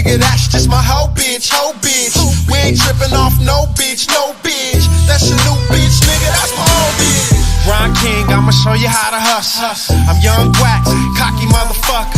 Nigga, that's just my hoe bitch, hoe bitch. We ain't tripping off no bitch, no bitch. That's your new bitch, nigga, that's my old bitch. Ron King, I'ma show you how to hustle. I'm young wax, cocky motherfucker.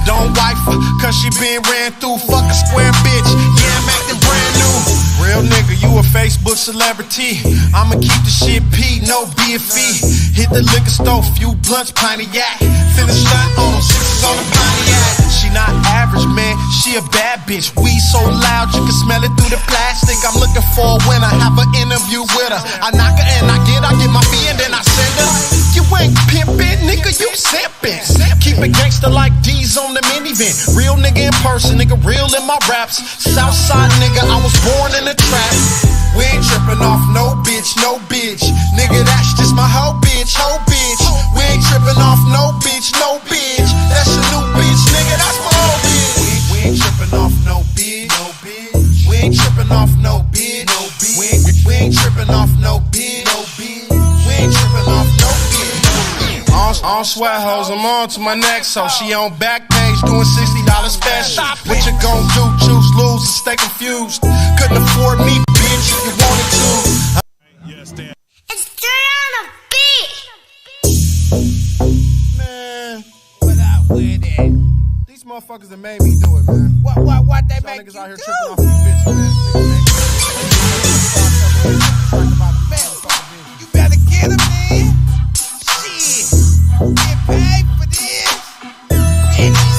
Don't wife her, cause she been ran through. Fuck a square bitch, yeah, I'm acting brand new. Real nigga, you a Facebook celebrity. I'ma keep the shit P, no BFE. Hit the liquor store, few blunts, pint of yak. Finish stunt on them, sixes on the Pontiac. She not average, man, she a bad bitch. We so loud, you can smell it through the plastic. I'm looking for a winner, have an interview with her. I knock her and I get my fee and then I send her. You ain't pimpin', nigga, you simpin'. Keep it gangster like D's on the minivan. Real nigga in person, nigga, real in my raps. Southside nigga, I was born in the trap. We ain't trippin' off no bitch, no bitch. Nigga, that's just my hoe bitch, hoe bitch. We ain't trippin' off no bitch, no bitch. That's your new bitch, nigga, that's my old bitch. We ain't trippin' off no bitch, no bitch. We ain't trippin' off no bitch, no bitch. We ain't trippin' off no bitch, no bitch. We ain't trippin' off no bitch. On sweat hoes, I'm on to my next hoe. She on back page doing $60 special. What you gon' do? Choose, lose, and stay confused. Couldn't afford me, bitch, if you wanted to. It's straight on a beat. Man, what I with it? These motherfuckers that made me do it, man. What they make niggas out here tripping off these bitches, man. You better get him, man. Shit. Get paid for this. Get that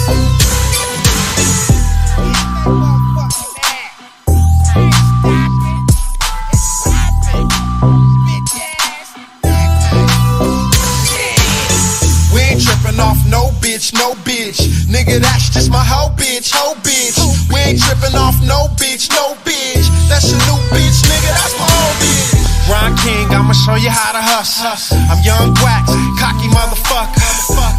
motherfucking ass. Ain't stopping. It's popping. Bitch ass. Shit. We ain't tripping off no bitch, no bitch. Nigga, that's just my hoe bitch, hoe bitch. We ain't tripping off no bitch, no bitch. That's your new bitch, nigga, that's my old bitch. Ron King, I'ma show you how to hustle. I'm young wax, cocky motherfucker.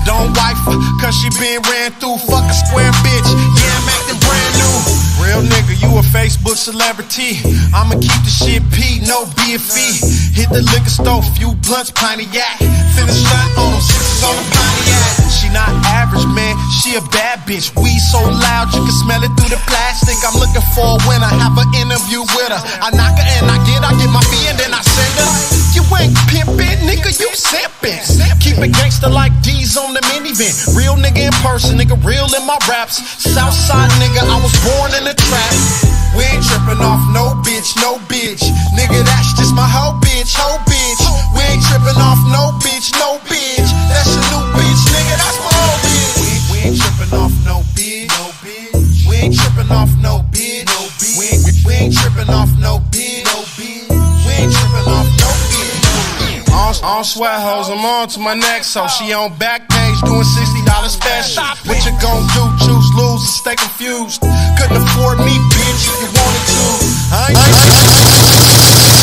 Don't wife her, cause she been ran through. Fuck a square bitch, yeah, I'm acting brand new. Real nigga, you a Facebook celebrity. I'ma keep the shit P, no BFE. Hit the liquor store, few blunts, pint of yak. Finish stunt on them, sixes on the Pontiac. She not average, man, she a bad bitch. We so loud, you can smell it through the plastic. I'm looking for a winner, have an interview with her. I knock her and I get my fee and then I send her. You ain't pimpin', nigga, you simpin'. Keep it gangster like D's on the minivan. Real nigga in person, nigga, real in my raps. Southside nigga, I was born in the trap. We ain't trippin' off no bitch, no bitch. Nigga, that's just my hoe bitch, hoe bitch. We ain't trippin' off no bitch, no bitch. That's your new bitch, nigga, that's my old bitch. We ain't trippin' off no bitch, no bitch. We ain't trippin' off no bitch, no bitch. We ain't trippin' off no bitch, no bitch. We ain't trippin' off no bitch. On sweat hoes, I'm on to my next hoe. She on back page doing $60 special. What you gon' do? Choose, lose, and stay confused. Couldn't afford me, bitch, if you wanted to. I ain't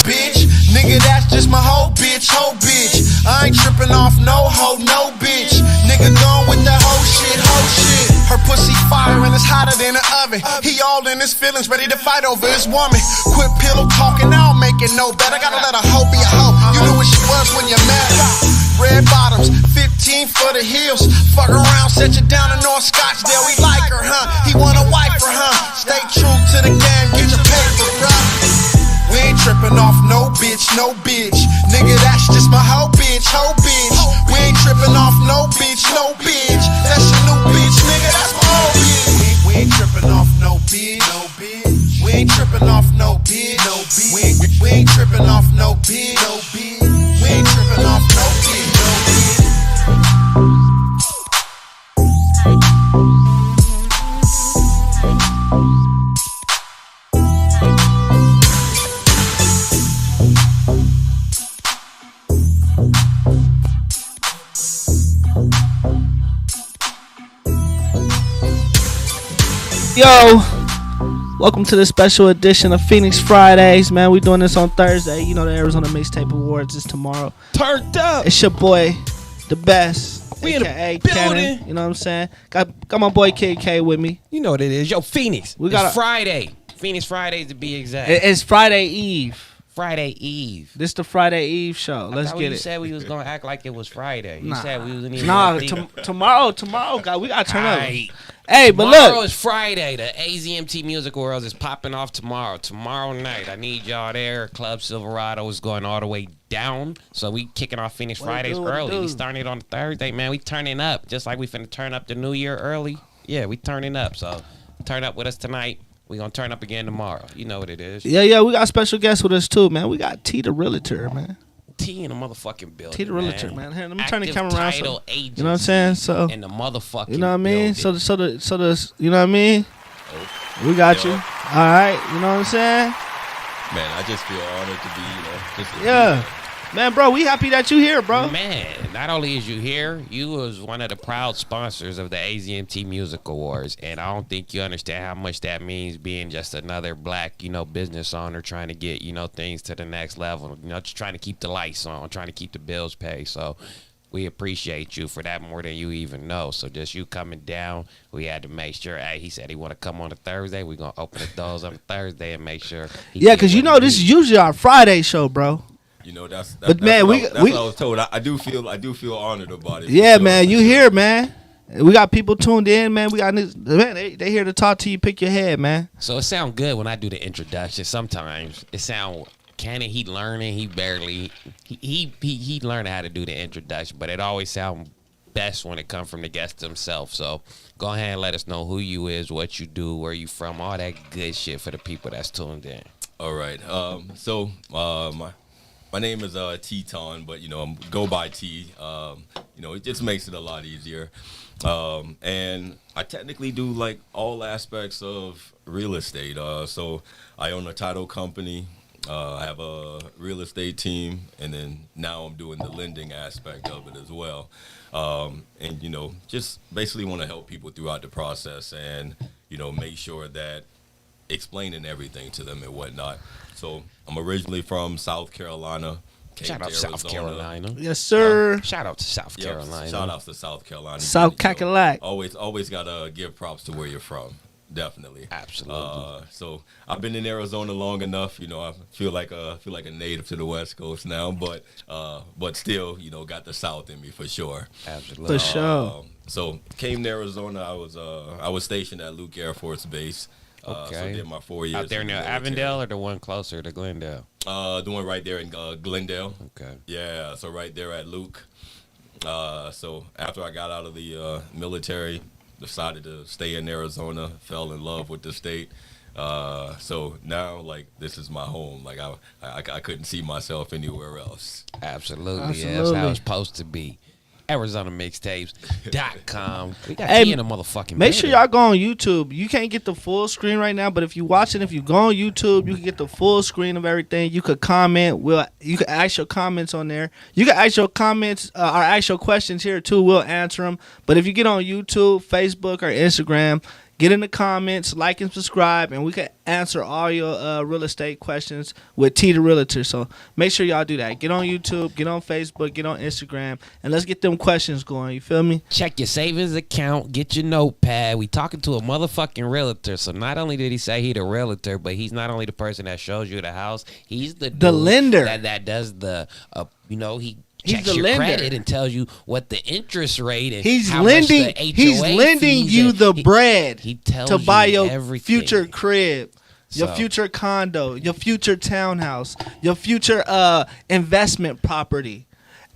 bitch, nigga, that's just my hoe bitch, hoe bitch. I ain't tripping off no hoe, no bitch. Nigga gone with that hoe shit, hoe shit. Her pussy fire and it's hotter than an oven. He all in his feelings, ready to fight over his woman. Quit pillow talking, I don't make it no better. Gotta let a hoe be a hoe. You knew what she was when you met her. Red bottoms, 15 for the heels. Fuck around, set you down in North Scottsdale. We like her, huh? He wanna wipe her, huh? Stay true to the game, get your paper, bruh. We ain't tripping off no bitch, no bitch. Nigga, that's just my hoe bitch, hoe bitch. We ain't tripping off no bitch, no bitch. That's your new bitch, nigga, that's my old bitch. We ain't tripping off no bitch, no bitch. We ain't tripping off no bitch, no bitch. We ain't tripping off no bitch, no bitch. We ain't tripping off no bitch, no bitch. Yo, welcome to the special edition of Phoenix Fridays, man. We doing this on Thursday. You know the Arizona Mixtape Awards is tomorrow. Turned up. It's your boy, the best. We in the AKA building. Cannon, you know what I'm saying? Got my boy KK with me. You know what it is. Yo, Phoenix. It's Friday. Phoenix Fridays to be exact. It's Friday Eve. Friday Eve. This the Friday Eve show. Let's get you it. You said we was gonna act like it was Friday. You said we was gonna tomorrow, God, we gotta turn up. Hey, but Tomorrow look. is Friday. The AZMT Music Awards is popping off tomorrow. Tomorrow night. I need y'all there. Club Silverado is going all the way down. So we kicking off Phoenix Fridays early. We starting it on Thursday, man. We turning up. Just like we finna turn up the new year early. Yeah, we turning up. So turn up with us tonight. We gonna turn up again tomorrow. You know what it is. Yeah, we got special guests with us too, man. We got T the Realtor, man. T in the motherfucking building. T the Realtor, man. Here, let me turn the Active camera around. title So, agency you know what I'm saying? So, in the motherfucking you know what I mean? building. So the you know what I mean? We got you. All right, you know what I'm saying? Man, I just feel honored to be, just to be Yeah. here. Man, bro, we happy that you here, bro. Man, not only is you here, you was one of the proud sponsors of the AZMT Music Awards, and I don't think you understand how much that means being just another black, business owner trying to get, things to the next level, just trying to keep the lights on, trying to keep the bills paid. So we appreciate you for that more than you even know. So just you coming down, we had to make sure. Hey, he said he want to come on a Thursday. We're gonna open the doors on a Thursday and make sure. Yeah, because this is usually our Friday show, bro. But man, that's what I was told. I do feel honored about it. Yeah, for sure. man, you here, man. We got people tuned in, man. We got man, they here to talk to you, pick your head, man. So it sound good when I do the introduction. Sometimes it sound he learning. He barely he learning how to do the introduction, but it always sound best when it comes from the guest himself. So go ahead and let us know who you is, what you do, where you from, all that good shit for the people that's tuned in. All right. So my name is T-Ton, but I'm go by T. It just makes it a lot easier. And I technically do like all aspects of real estate. So I own a title company. I have a real estate team, and then now I'm doing the lending aspect of it as well. And just basically want to help people throughout the process, and make sure that explaining everything to them and whatnot. So I'm originally from South Carolina. Shout out to South Carolina. Yes, sir. Shout out to South Yep, Carolina. shout out to South Carolina. South Cackalack. Always gotta give props to where you're from. Definitely. Absolutely. So I've been in Arizona long enough. I feel like a native to the West Coast now, but still, got the South in me for sure. Absolutely. For sure. So came to Arizona. I was stationed at Luke Air Force Base. Okay. So did my 4 years Out there in the near military. Avondale or the one closer to Glendale? The one right there in Glendale. Okay. Yeah, so right there at Luke. So after I got out of the military, decided to stay in Arizona, fell in love with the state. So now, this is my home. I couldn't see myself anywhere else. Absolutely. Yeah, that's how it's supposed to be. ArizonaMixtapes.com. We got Hey, T in the motherfucking Make sure building. y'all go on YouTube. You can't get the full screen right now, but if you go on YouTube, you can get the full screen of everything. You could comment. You can ask your comments on there. You can ask your comments or ask your questions here too. We'll answer them. But if you get on YouTube, Facebook, or Instagram, get in the comments, like and subscribe, and we can answer all your real estate questions with T the Realtor. So make sure y'all do that. Get on YouTube, get on Facebook, get on Instagram, and let's get them questions going. You feel me? Check your savings account. Get your notepad. We talking to a motherfucking realtor. So not only did he say he the realtor, but he's not only the person that shows you the house. He's the dude lender that does the he He's checks the your lender. credit and tells you what the interest rate and He's how lending. much the HOA He's lending fees you and the bread he tells to buy you your everything. future crib, your So- future condo, your future townhouse, your future investment property.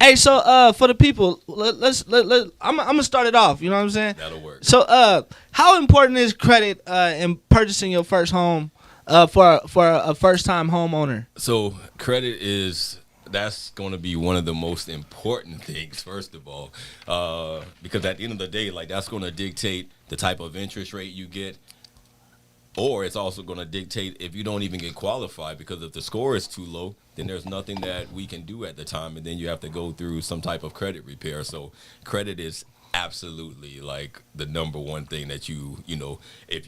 Hey, so for the people, I'm gonna start it off. You know what I'm saying? That'll work. So how important is credit in purchasing your first home for a first time homeowner? So credit that's going to be one of the most important things, first of all, because at the end of the day, that's going to dictate the type of interest rate you get, or it's also going to dictate if you don't even get qualified, because if the score is too low, then there's nothing that we can do at the time, and then you have to go through some type of credit repair. So credit is absolutely the number one thing that if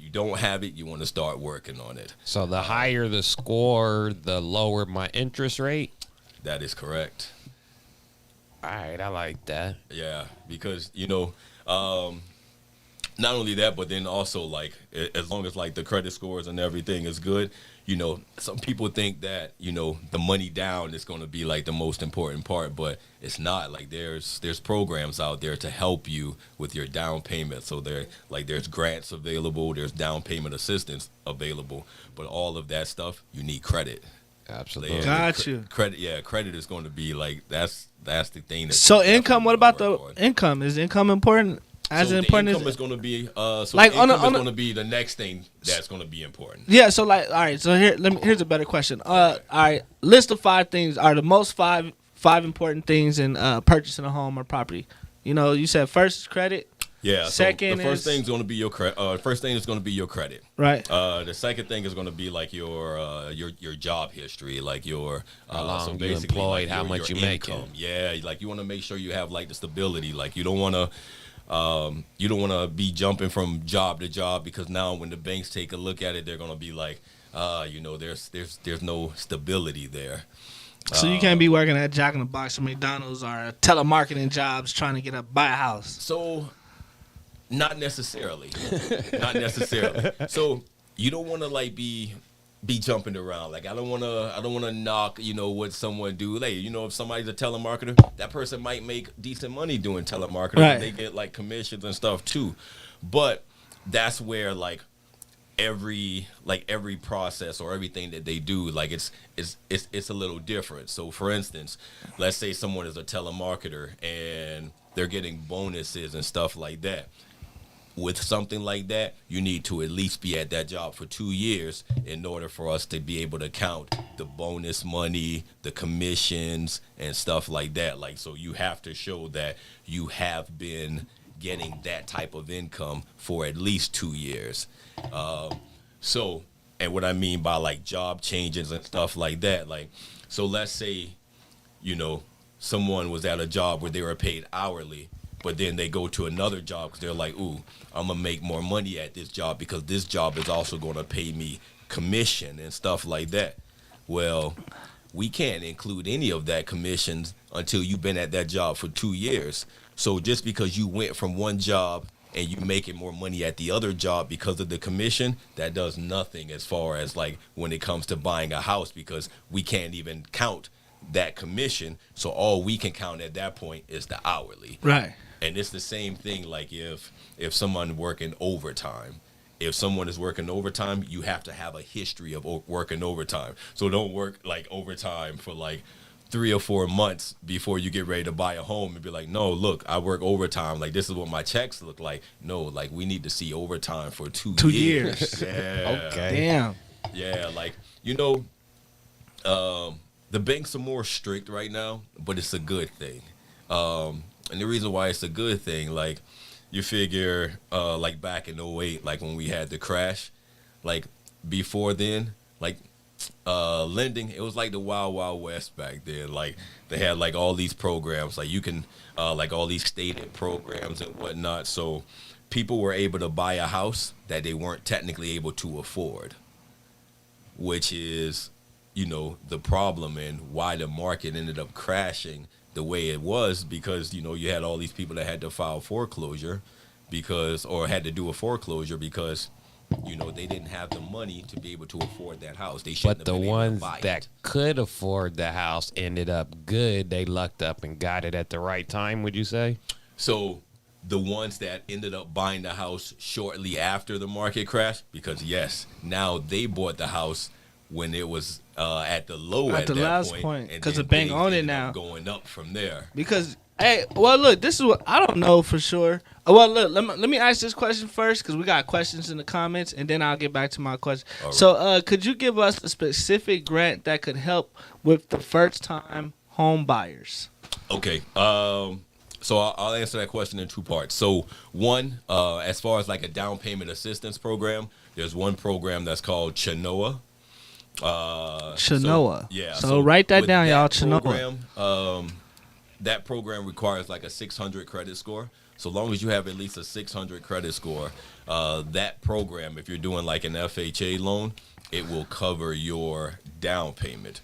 you don't have it, you want to start working on it. So the higher the score, the lower my interest rate. That is correct. All right, I like that. Yeah, because not only that, but then also like as long as like the credit scores and everything is good, you know, some people think that, you know, the money down is going to be like the most important part, but it's not. Like there's programs out there to help you with your down payment. So there's grants available, there's down payment assistance available, but all of that stuff you need credit. Absolutely. Got you. Credit is going to be like that's the thing. That So you income. What about the definitely wanna work on. income? Is income important? As So important the income as is going to be Like, income on is a- going to be the next thing that's going to be important. yeah. So like, all right. So here's a better question. All right. List of 5 things are the most five important things in purchasing a home or property. You know, you said first is credit, Yeah. Second so the first is- thing's going to be your credit. First thing is going to be your credit. right? The second thing is going to be like your job history, like your How long so you basically, employed, like how your much you making. income. Yeah, like you want to make sure you have like the stability. Like you don't want to be jumping from job to job, because now when the banks take a look at it, they're going to be like, you know, there's no stability there. So you can't be working at Jack in the Box or McDonald's or telemarketing jobs trying to get buy a house. So, not necessarily. Not necessarily. So you don't want to like be jumping around. Like I don't want to knock, you know, what someone do. Like, you know, if somebody's a telemarketer, that person might make decent money doing telemarketing. Right. And they get like commissions and stuff too. But that's where like every process or everything that they do, like it's a little different. So for instance, let's say someone is a telemarketer and they're getting bonuses and stuff like that. With something like that, you need to at least be at that job for 2 years in order for us to be able to count the bonus money, the commissions, and stuff like that. Like, so you have to show that you have been getting that type of income for at least 2 years. So, and what I mean by like job changes and stuff like that, like, so let's say, you know, someone was at a job where they were paid hourly, but then they go to another job because they're like, ooh, I'm going to make more money at this job because this job is also going to pay me commission and stuff like that. Well, we can't include any of that commissions until you've been at that job for 2 years. So just because you went from one job and you making more money at the other job because of the commission, that does nothing as far as like when it comes to buying a house, because we can't even count that commission. So all we can count at that point is the hourly. Right. And it's the same thing like if someone working overtime. If someone is working overtime, you have to have a history of working overtime. So don't work like overtime for like 3 or 4 months before you get ready to buy a home and be like, no, look, I work overtime. Like, this is what my checks look like. No, like, we need to see overtime for 2 years. Yeah. Okay. Damn. Yeah, like, you know, the banks are more strict right now, but it's a good thing. And the reason why it's a good thing, like, you figure, like, back in '08, like, when we had the crash, like, before then, like, lending, it was like the Wild Wild West back then. Like, they had, like, all these programs. Like, you can, like, all these stated programs and whatnot. So people were able to buy a house that they weren't technically able to afford, which is, you know, the problem and why the market ended up crashing the way it was, because, you know, you had all these people that had to file foreclosure or had to do a foreclosure because, you know, they didn't have the money to be able to afford that house. They shouldn't But have the been ones able to buy that it. could afford the house ended up good. They lucked up and got it at the right time, would you say? So the ones that ended up buying the house shortly after the market crash, because yes, now they bought the house when it was at the low At at the that last point, point, and 'cause then the bank things own it ended now. up going up from there. Because, hey, well, look, this is what I don't know for sure. Well, look, let me ask this question first, because we got questions in the comments, and then I'll get back to my question. All right. So, could you give us a specific grant that could help with the first-time home buyers? Okay. So I'll answer that question in 2 parts. So one, as far as like a down payment assistance program, there's one program that's called Chenoa. Chenoa. Yeah. So write that with down, y'all. that Chenoa. program, that program requires like a 600 credit score. So long as you have at least a 600 credit score, that program, if you're doing like an FHA loan, it will cover your down payment.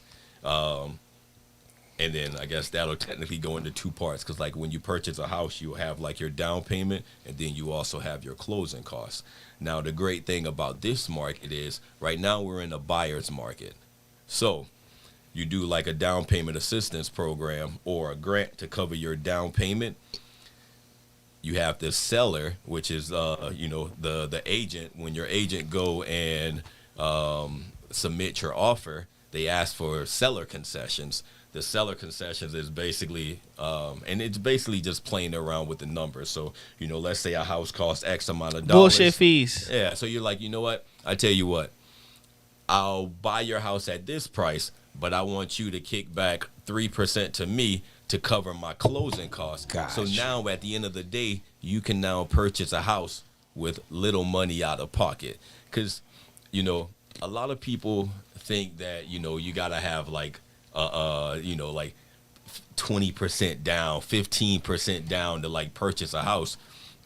And then I guess that'll technically go into two parts because like when you purchase a house, you have like your down payment and then you also have your closing costs. Now, the great thing about this market is right now we're in a buyer's market. So you do like a down payment assistance program or a grant to cover your down payment. You have the seller, which is, the agent. When your agent go and submit your offer, they ask for seller concessions. The seller concessions is basically, and it's basically just playing around with the numbers. So, let's say a house costs X amount of dollars. Bullshit fees. Yeah, so you're like, you know what? I tell you what, I'll buy your house at this price, but I want you to kick back 3% to me to cover my closing costs. Gotcha. So now at the end of the day, you can now purchase a house with little money out of pocket. Because, a lot of people think that, you got to have like 20% down, 15% down to like purchase a house.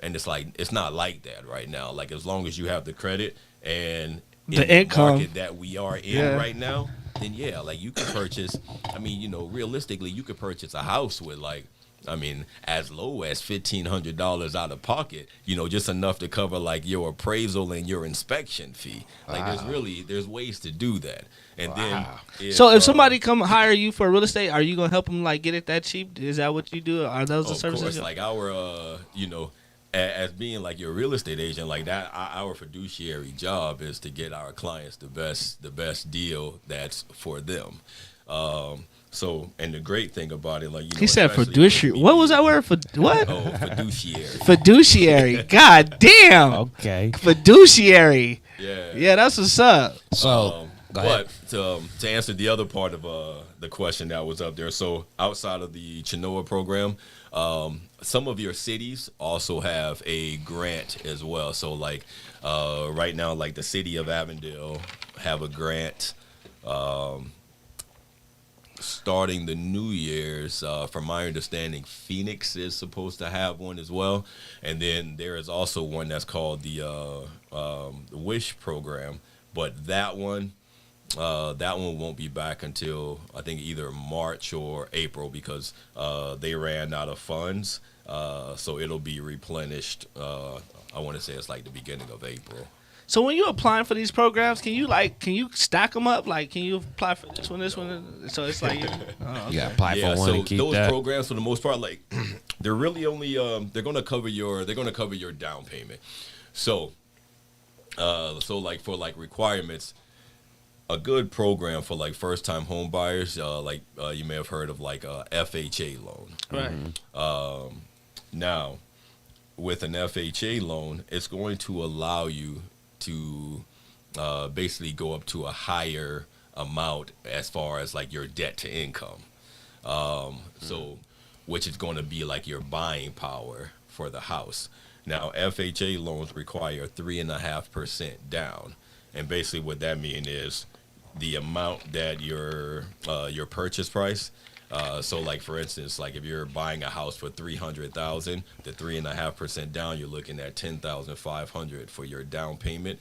And it's like, it's not like that right now. Like as long as you have the credit and The income market that we are in right now, then yeah, like you could purchase, realistically, you could purchase a house with like, as low as $1,500 out of pocket, just enough to cover like your appraisal and your inspection fee. Like there's ways to do that. And then If somebody come hire you for real estate, are you gonna help them like get it that cheap? Is that what you do? Are those the services? Of course, like our as being like your real estate agent, like that, our fiduciary job is to get our clients the best deal that's for them. So, and the great thing about it, like he said fiduciary. What was that word for? What? Oh, fiduciary. Fiduciary. God damn. Okay. Fiduciary. Yeah. Yeah, that's what's up. So, go ahead. But to answer the other part of the question that was up there, so outside of the Chenoa program, some of your cities also have a grant as well. So like right now, like the city of Avondale have a grant starting the New Year's. From my understanding, Phoenix is supposed to have one as well. And then there is also one that's called the WISH program. But that one won't be back until I think either March or April because they ran out of funds. So it'll be replenished. I want to say it's like the beginning of April. So when you're applying for these programs, can you stack them up? Like, can you apply for this one? So it's like, okay. You gotta apply for one and keep those that. programs for the most part, like they're really only they're gonna cover your down payment. So like for like requirements, a good program for like first time home buyers, you may have heard of like a FHA loan. Right. Now, with an FHA loan, it's going to allow you to basically go up to a higher amount as far as like your debt to income. So, which is going to be like your buying power for the house. Now, FHA loans require 3.5% down, and basically what that means is the amount that your purchase price. So like for instance, like if you're buying a house for $300,000, the 3.5% down, you're looking at $10,500 for your down payment.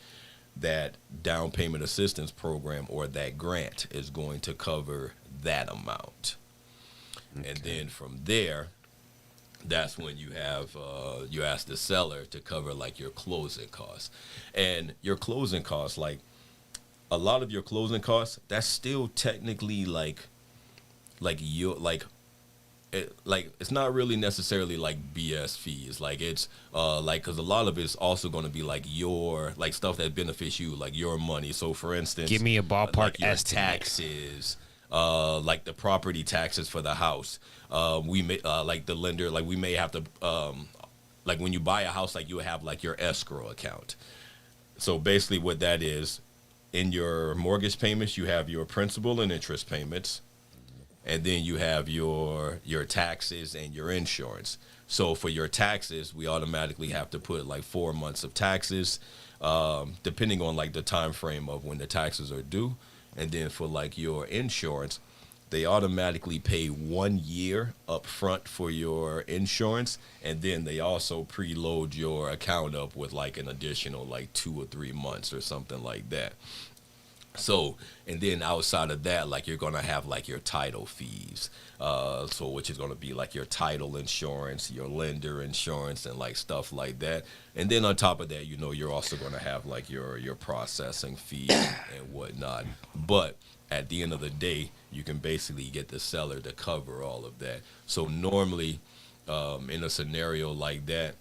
That down payment assistance program or that grant is going to cover that amount. Okay. And then from there, that's when you have you ask the seller to cover like your closing costs. And your closing costs, like a lot of your closing costs, that's still technically it's not really necessarily like BS fees. Like it's because a lot of it's also going to be like your like stuff that benefits you, like your money. So for instance, Give me a ballpark like your estimate. taxes, like the property taxes for the house. We may like the lender, like we may have to like when you buy a house, like you have like your escrow account. So basically what that is, in your mortgage payments, you have your principal and interest payments. And then you have your taxes and your insurance. So for your taxes, we automatically have to put like 4 months of taxes, depending on like the time frame of when the taxes are due. And then for like your insurance, they automatically pay 1 year up front for your insurance. And then they also preload your account up with like an additional like 2 or 3 months or something like that. So, and then outside of that, like you're gonna have like your title fees, so which is gonna be like your title insurance, your lender insurance, and like stuff like that. And then on top of that, you know, you're also gonna have like your processing fee and whatnot. But at the end of the day, you can basically get the seller to cover all of that. So normally, in a scenario like that,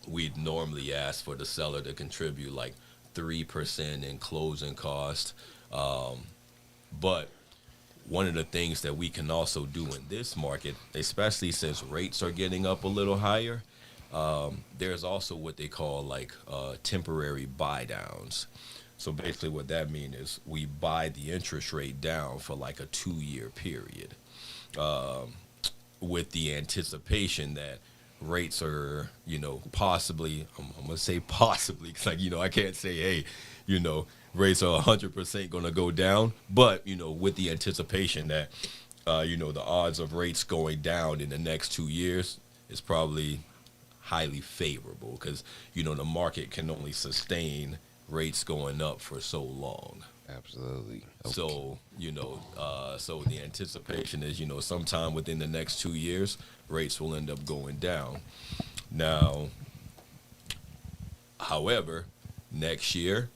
we'd normally ask for the seller to contribute like 3% in closing cost. But one of the things that we can also do in this market, especially since rates are getting up a little higher, there's also what they call like temporary buy downs. So basically what that means is we buy the interest rate down for like a 2-year period, with the anticipation that rates are, you know, possibly, I'm going to say possibly, because, like, you know, I can't say, hey, you know, rates are 100% going to go down. But, you know, with the anticipation that, you know, the odds of rates going down in the next 2 years is probably highly favorable because, you know, the market can only sustain rates going up for so long. Absolutely. So, you know, so the anticipation is, you know, sometime within the next 2 years, rates will end up going down. Now, however, next year,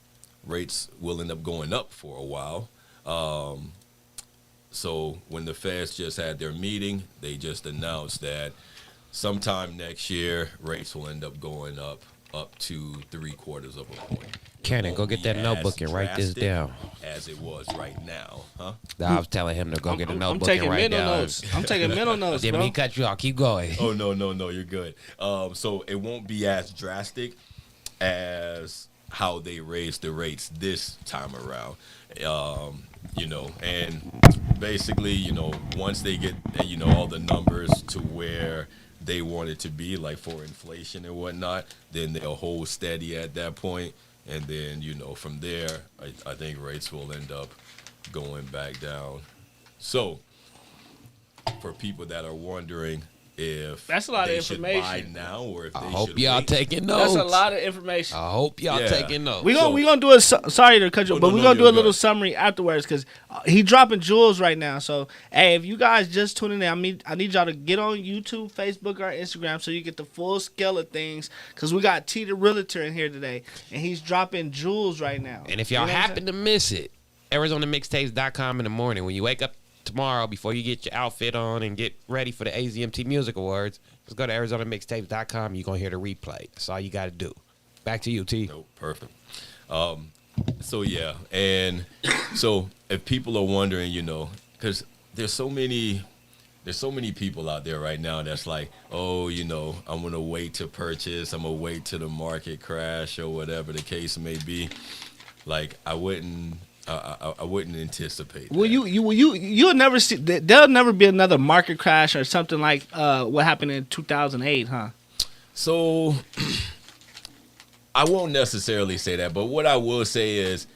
rates will end up going up for a while. So when the Feds just had their meeting, they just announced that sometime next year, rates will end up going up to 3/4 of a point. Cannon, go get that notebook and write this down. As it was right now, huh? I was telling him to go get a notebook I'm taking and write mental down. notes. I'm taking mental notes, Then bro. he cut you off. Keep going. Oh no, you're good. So it won't be as drastic as how they raised the rates this time around. You know, and basically, you know, once they get, you know, all the numbers to where they want it to be, like for inflation and whatnot, then they'll hold steady at that point. And then, you know, from there, I think rates will end up going back down. So, for people that are wondering if That's a lot they of should information. buy now or if I they hope should y'all wait. taking notes. That's a lot of information. I hope y'all Yeah. taking notes. We So- gonna do a sorry to cut you, Oh, but no, we're no, gonna do you're a little good. summary afterwards because he dropping jewels right now. So hey, if you guys just tuning in, I need y'all to get on YouTube, Facebook, or Instagram so you get the full scale of things. Because we got T the Realtor in here today, and he's dropping jewels right now. And if y'all happen to miss it, ArizonaMixtapes.com in the morning when you wake up tomorrow before you get your outfit on and get ready for the AZMT Music Awards, just go to ArizonaMixtapes.com. You're going to hear the replay. That's all you got to do. Back to you, T. Nope, perfect. So yeah, and so if people are wondering, you know, because there's so many people out there right now that's like, oh, you know, I'm gonna wait to purchase, I'm gonna wait till the market crash or whatever the case may be. Like I wouldn't anticipate. Well, that. you'll never see. There'll never be another market crash or something like what happened in 2008, huh? So I won't necessarily say that, but what I will say is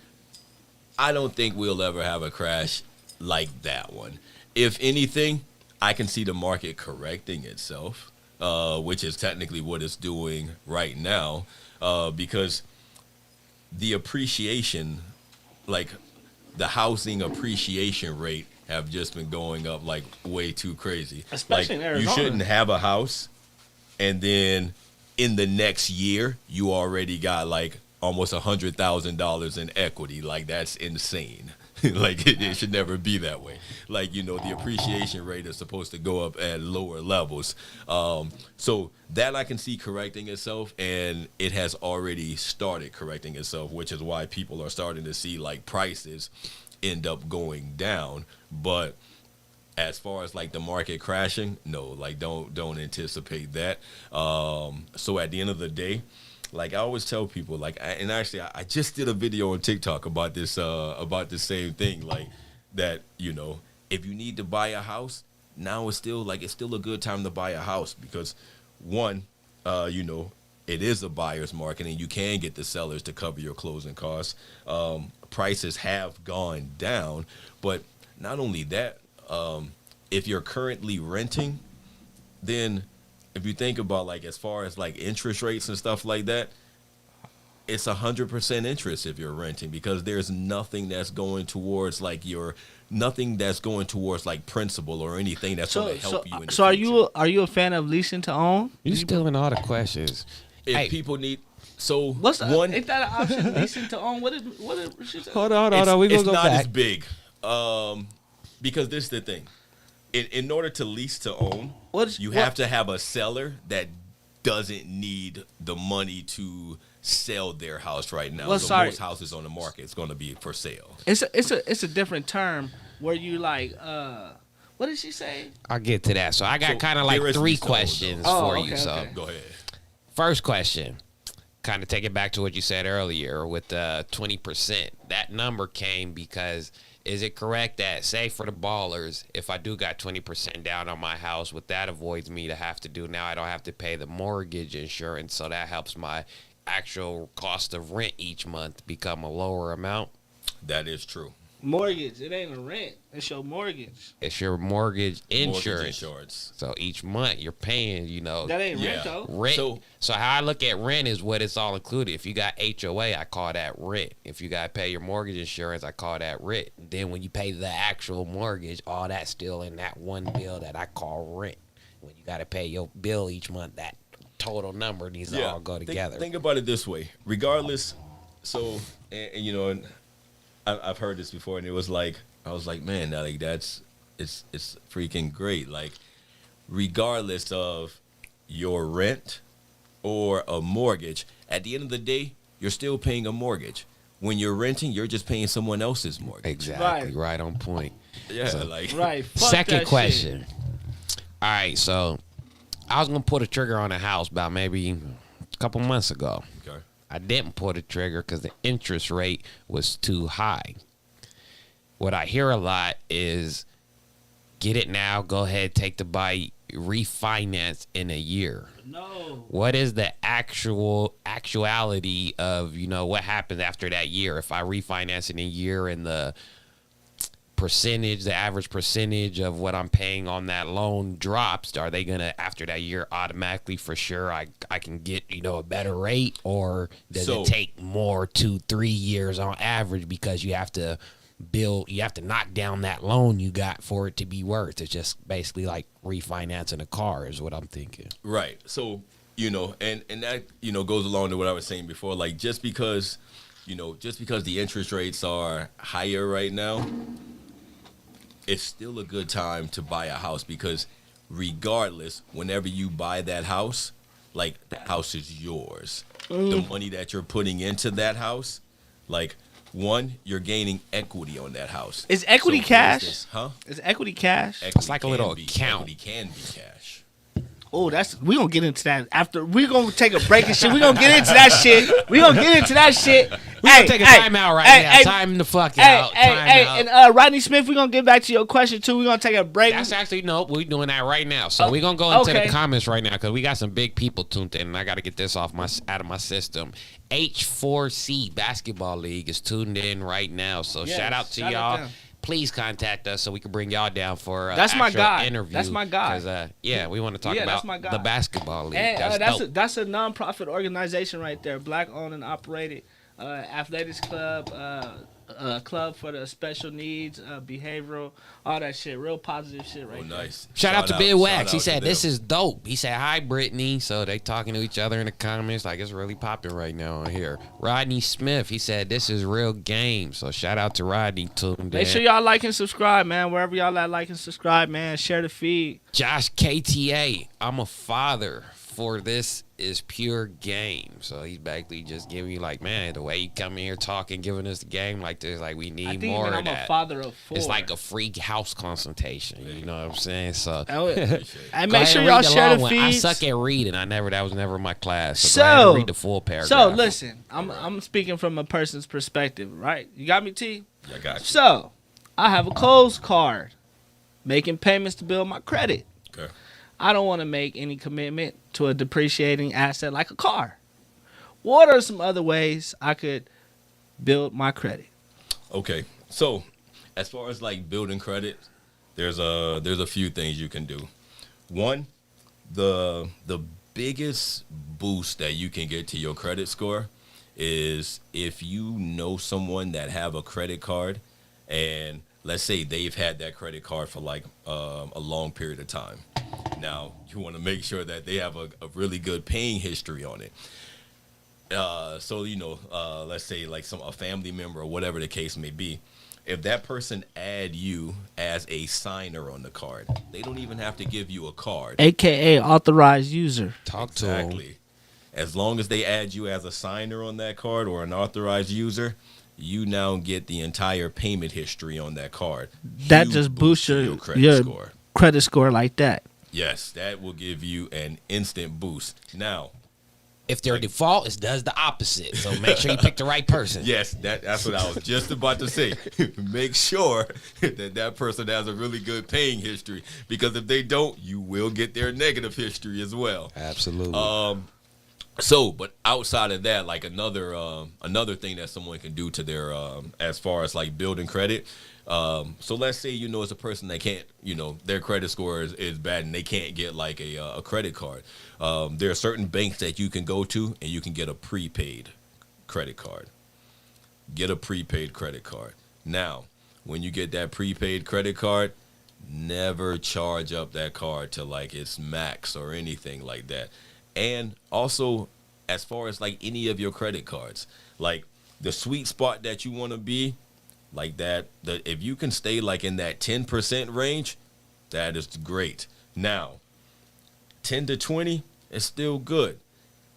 I don't think we'll ever have a crash like that one. If anything, I can see the market correcting itself, which is technically what it's doing right now, because the appreciation, like the housing appreciation rate have just been going up like way too crazy. Especially like, in Arizona. You shouldn't have a house and then in the next year you already got like almost $100,000 in equity. Like that's insane. Like it should never be that way. Like, you know, the appreciation rate is supposed to go up at lower levels. So that I can see correcting itself, and it has already started correcting itself, which is why people are starting to see like prices end up going down. But as far as like the market crashing, no, like don't anticipate that. So at the end of the day, like I always tell people, like, I just did a video on TikTok about this same thing, like that, you know, if you need to buy a house, now it's still a good time to buy a house because one, you know, it is a buyer's market and you can get the sellers to cover your closing costs. Prices have gone down, but not only that, if you're currently renting, then if you think about like as far as like interest rates and stuff like that, it's 100% interest if you're renting, because there's nothing that's going towards like principal or anything that's going to help you in the So future. are you a fan of leasing to own? You still in all the questions. If Hey. people need, so What's the, one, ain't that an option? Leasing to own? What is she said? Hold on. We it's gonna go not back. as big, because this is the thing. In order to lease to own, you have to have a seller that doesn't need the money to sell their house right now. Well, so sorry. most houses on the market is going to be for sale. It's a different term where you like what did she say? I'll get to that. So I got So kind of like there is 3 lease to own, though. questions Oh, for okay, you. So okay. Go ahead. first question, kind of take it back to what you said earlier with the 20%. That number came because, is it correct that, say for the ballers, if I do got 20% down on my house, what that avoids me to have to do now, I don't have to pay the mortgage insurance, so that helps my actual cost of rent each month become a lower amount? That is true. Mortgage. It ain't a rent. It's your mortgage. It's your mortgage insurance. Mortgage insurance. So each month you're paying, That ain't Yeah. rent though. rent. So- So how I look at rent is what it's all included. If you got HOA, I call that rent. If you got to pay your mortgage insurance, I call that rent. Then when you pay the actual mortgage, all that's still in that one bill that I call rent. When you got to pay your bill each month, that total number needs to all go together. Think about it this way. Regardless, so and you know, and I've heard this before, and it was like, I was like, man, like it's freaking great. Like, regardless of your rent or a mortgage, at the end of the day, you're still paying a mortgage. When you're renting, you're just paying someone else's mortgage. Exactly, right on point. Yeah, So- like Right. Fuck Second that question. All right, so I was gonna pull the trigger on a house about maybe a couple months ago. Okay. I didn't pull the trigger because the interest rate was too high. What I hear a lot is, get it now, go ahead, take the bite, refinance in a year. Shit. No. What is the actuality of, what happens after that year? If I refinance in a year and the average percentage of what I'm paying on that loan drops, are they gonna, after that year, automatically for sure I can get a better rate, or does it take more 2-3 years on average because you have to knock down that loan you got for it to be worth? It's just basically like refinancing a car is what I'm thinking. Right. So, and that, goes along to what I was saying before. Like, just because the interest rates are higher right now, it's still a good time to buy a house, because regardless, whenever you buy that house, like, that house is yours. The money that you're putting into that house, like, one, you're gaining equity on that house. Is equity for cash? instance, huh? Is equity cash? Equity like a can little be- account. Equity can be cash. Oh, we gonna get into that after. We gonna take a break and shit. We gonna get into that shit. We gonna get into that shit. We're gonna take a timeout right now. Time the fuck out. Time out. And Rodney Smith, we gonna get back to your question too. We gonna take a break. That's actually, no, we're doing that right now. So we're going to go into okay. the comments right now because we got some big people tuned in, and I got to get this out of my system. H4C Basketball League is tuned in right now. So Yes, shout out to shout out y'all. them. Please contact us so we can bring y'all down for That's my actual guy. interview. That's my guy. 'Cause, we want to talk Yeah, that's about my guy. the basketball league. And That's dope. that's a non-profit organization right there, black owned and operated, athletics club, club for the special needs, behavioral, all that shit, real positive shit right Oh, there. nice. Shout out to Big Wax. He shout out said, to this them. is dope. He said, hi, Brittany. So they talking to each other in the comments like it's really popping right now on here. Rodney Smith, he said, this is real game. So shout out to Rodney tuned in. Make sure y'all like and subscribe, man. Wherever y'all at, like and subscribe, man. Share the feed. Josh KTA, I'm a father for this is pure game. So he's basically just giving you like, man, the way you come in here talking, giving us the game like this, like we I need think more even of I'm that. a father of 4. It's like a free house consultation. You know what I'm saying? So And go make ahead sure and y'all read the share long the one. I feeds. suck at reading. That was never my class. So go ahead and read the full paragraph. So listen, I'm speaking from a person's perspective, right? You got me, T? I got you. So I have a Kohl's card, making payments to build my credit. Okay. I don't want to make any commitment to a depreciating asset like a car. What are some other ways I could build my credit? Okay. So, as far as like building credit, there's a few things you can do. One, the biggest boost that you can get to your credit score is if you know someone that have a credit card, and let's say they've had that credit card for like a long period of time. Now, you want to make sure that they have a really good paying history on it. So, let's say like a family member or whatever the case may be. If that person add you as a signer on the card, they don't even have to give you a card. AKA authorized user. Talk to them. Exactly. As long as they add you as a signer on that card or an authorized user, you now get the entire payment history on that card. That Huge just boost boosts to your score. credit score like that. Yes, that will give you an instant boost. Now, If their default, it does the opposite. So make sure you pick the right person. yes, that's what I was just about to say. Make sure that person has a really good paying history, because if they don't, you will get their negative history as well. Absolutely. So, but outside of that, like another thing that someone can do to their as far as like building credit. So let's say it's a person that can't, their credit score is bad and they can't get like a credit card. There are certain banks that you can go to and you can get a prepaid credit card. Get a prepaid credit card. Now, when you get that prepaid credit card, never charge up that card to like its max or anything like that. And also, as far as like any of your credit cards, like the sweet spot that you want to be, like that, if you can stay like in that 10% range, that is great. Now, 10 to 20 is still good.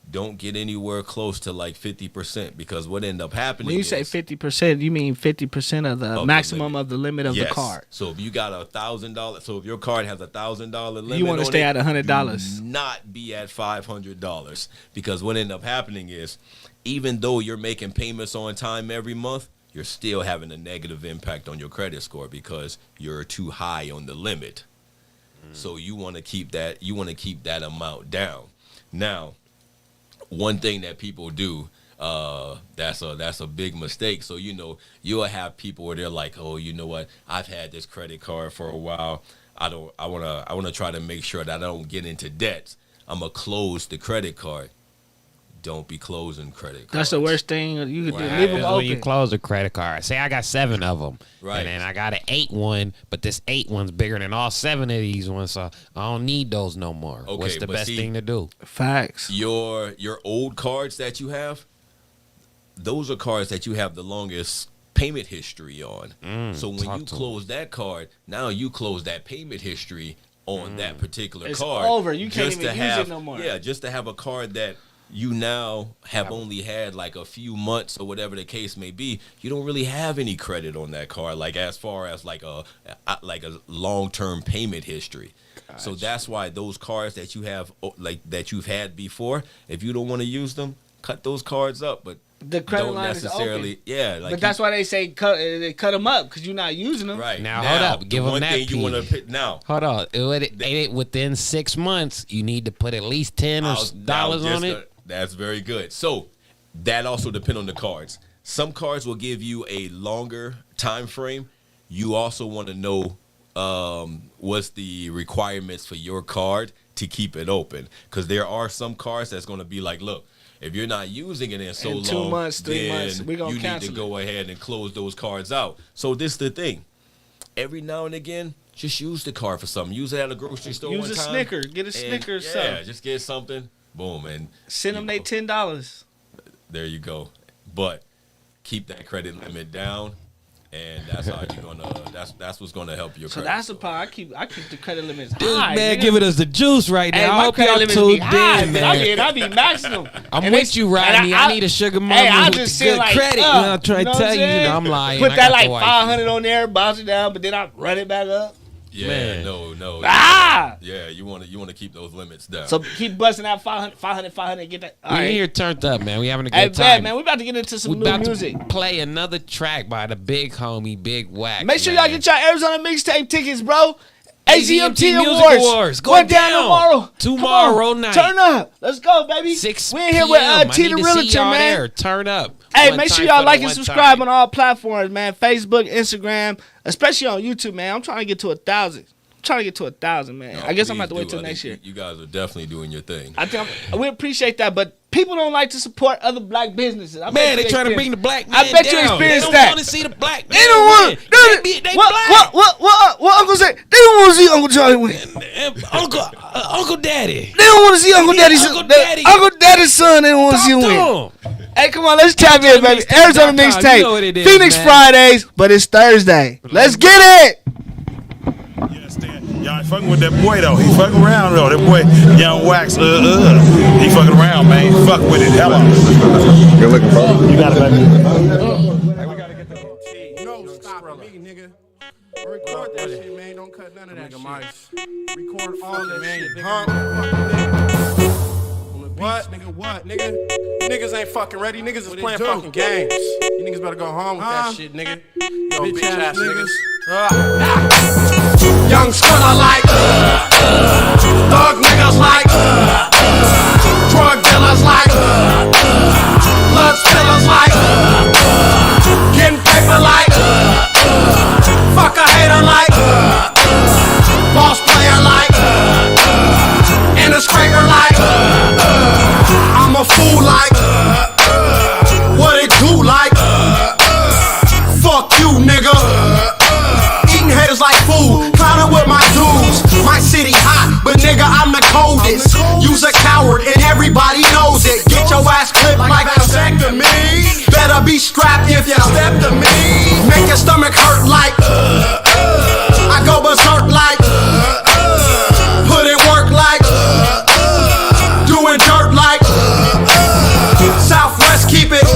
Don't get anywhere close to like 50%, because what end up happening When you say 50%, you mean 50% of the maximum of the limit of the card. So if you got $1,000, so if your card has $1,000 limit, You want to stay at $100. do not be at $500, because what end up happening is, even though you're making payments on time every month, you're still having a negative impact on your credit score because you're too high on the limit. So you want to keep that. You want to keep that amount down. Now, one thing that people do, that's a big mistake. So you'll have people where they're like, oh, you know what? I've had this credit card for a while. I wanna try to make sure that I don't get into debts. I'm gonna close the credit card. Don't be closing credit cards. That's the worst thing you could do. What Leave them happens open. when you close a credit card? Say I got 7 of them, Right. and then I got an 8 one, but this 8 one's bigger than all 7 of these ones, so I don't need those no more. Okay, What's the but best see- thing to do? Facts. Your old cards that you have, those are cards that you have the longest payment history on. So when talk you to close that card, now you close that payment history on that particular It's card. over. You can't just even to use have, it no more. Yeah, just to have a card that you now have only had like a few months or whatever the case may be. You don't really have any credit on that card, like as far as like a long-term payment history. Gotcha. So that's why those cards that you have, like that you've had before, if you don't want to use them, cut those cards up. But The credit don't line is necessarily, open. yeah. Like But that's why they say cut them up, because you're not using them. right Now, hold up. Give the them one that thing you want to piece. pick now. Hold on. Within 6 months, you need to put at least $10 on it. That's very good. So that also depends on the cards. Some cards will give you a longer time frame. You also want to know what's the requirements for your card to keep it open, because there are some cards that's going to be like, look, if you're not using it in so In 2 long, months, 3 then months, we gonna you need cancel to go ahead and close those cards out. So this is the thing. Every now and again, just use the card for something. Use it at a grocery store Use one a time. Snicker. Get a and, Snicker or yeah, something. just get something. Boom, and Send them you they know, $10. there you go. But keep that credit limit down, and that's how you're gonna. That's what's gonna help your So credit. that's the score. part. I keep the credit limits Dude, high. man, nigga. giving us the juice right Hey, now. I my hope credit y'all limits tuned be high, in, man. man. I be maxing them. I'm And with you, Rodney. I need a sugar mama Hey, I with just the send good like, credit. I'm trying to what tell I'm you, saying? I'm lying. Put I that got like the wife. 500 on there, bounce it down, but then I run it back up. Yeah, Man. no. Ah! Yeah, you want to keep those limits down. So keep busting out 500, get that. All We right. here turned up, man. We having a Hey, good time. man, we about to get into some We new about music. to play another track by the big homie, Big Wax. Make sure man. y'all get your Arizona mixtape tickets, bro. AZMT AZMT Music Awards. Awards. Go Going down. down tomorrow. Tomorrow Come on. night. Turn up. Let's go, baby. 6 We in here with p.m. T I the need to see Realtor, y'all man. there. Turn up. Hey, One make sure time y'all for the like and one subscribe time. on all platforms, man. Facebook, Instagram, especially on YouTube, man. I'm trying to get to 1,000. I'm trying to get to 1,000, man. No, I guess I'm please going to have to wait do. till I next think year. You guys are definitely doing your thing. I think we appreciate that, but people don't like to support other black businesses. Man, they trying to bring the black man I bet down. you experienced They that. don't want to see the black man They don't want. win. They black. What Uncle say? They don't want to see Uncle Charlie win. Uncle Daddy. They don't want to see Uncle Yeah, Daddy's Uncle Daddy. Uncle Daddy's son. They don't want to see him Talk win. to him. Hey, come on, let's tap in, baby. Arizona mixtape.com. You know what it mixtape. is, Phoenix man. Fridays, but it's Thursday. Let's get it. Yeah, Stan. Y'all ain't fucking with that boy though. He fucking around though. That boy, Young Wax, he fucking around, man. Fuck with it. Hello. Good looking, bro. You got it, baby. No, stop me, nigga. Record that shit, man. Don't cut none of that shit. Record all that shit, nigga. What? Nigga, what? Nigga? Niggas ain't fucking ready. Niggas is playing fucking games. You niggas better go home with that shit, nigga. Yo, bitch ass niggas. Young Skrilla like, thug niggas like, drug dealers like, blood spillers like, getting paper like, fuck a hater like, boss player like, and a scraper like, I'm a fool like, what it do like, fuck you nigga. Eating haters like food, clowning with my dudes. My city hot, but nigga I'm the coldest. You's a coward and everybody knows it. Get your ass clipped like vasectomy. Better be strapped if you step to me. Make your stomach hurt like I go berserk like put in work like doing dirt like Southwest keep it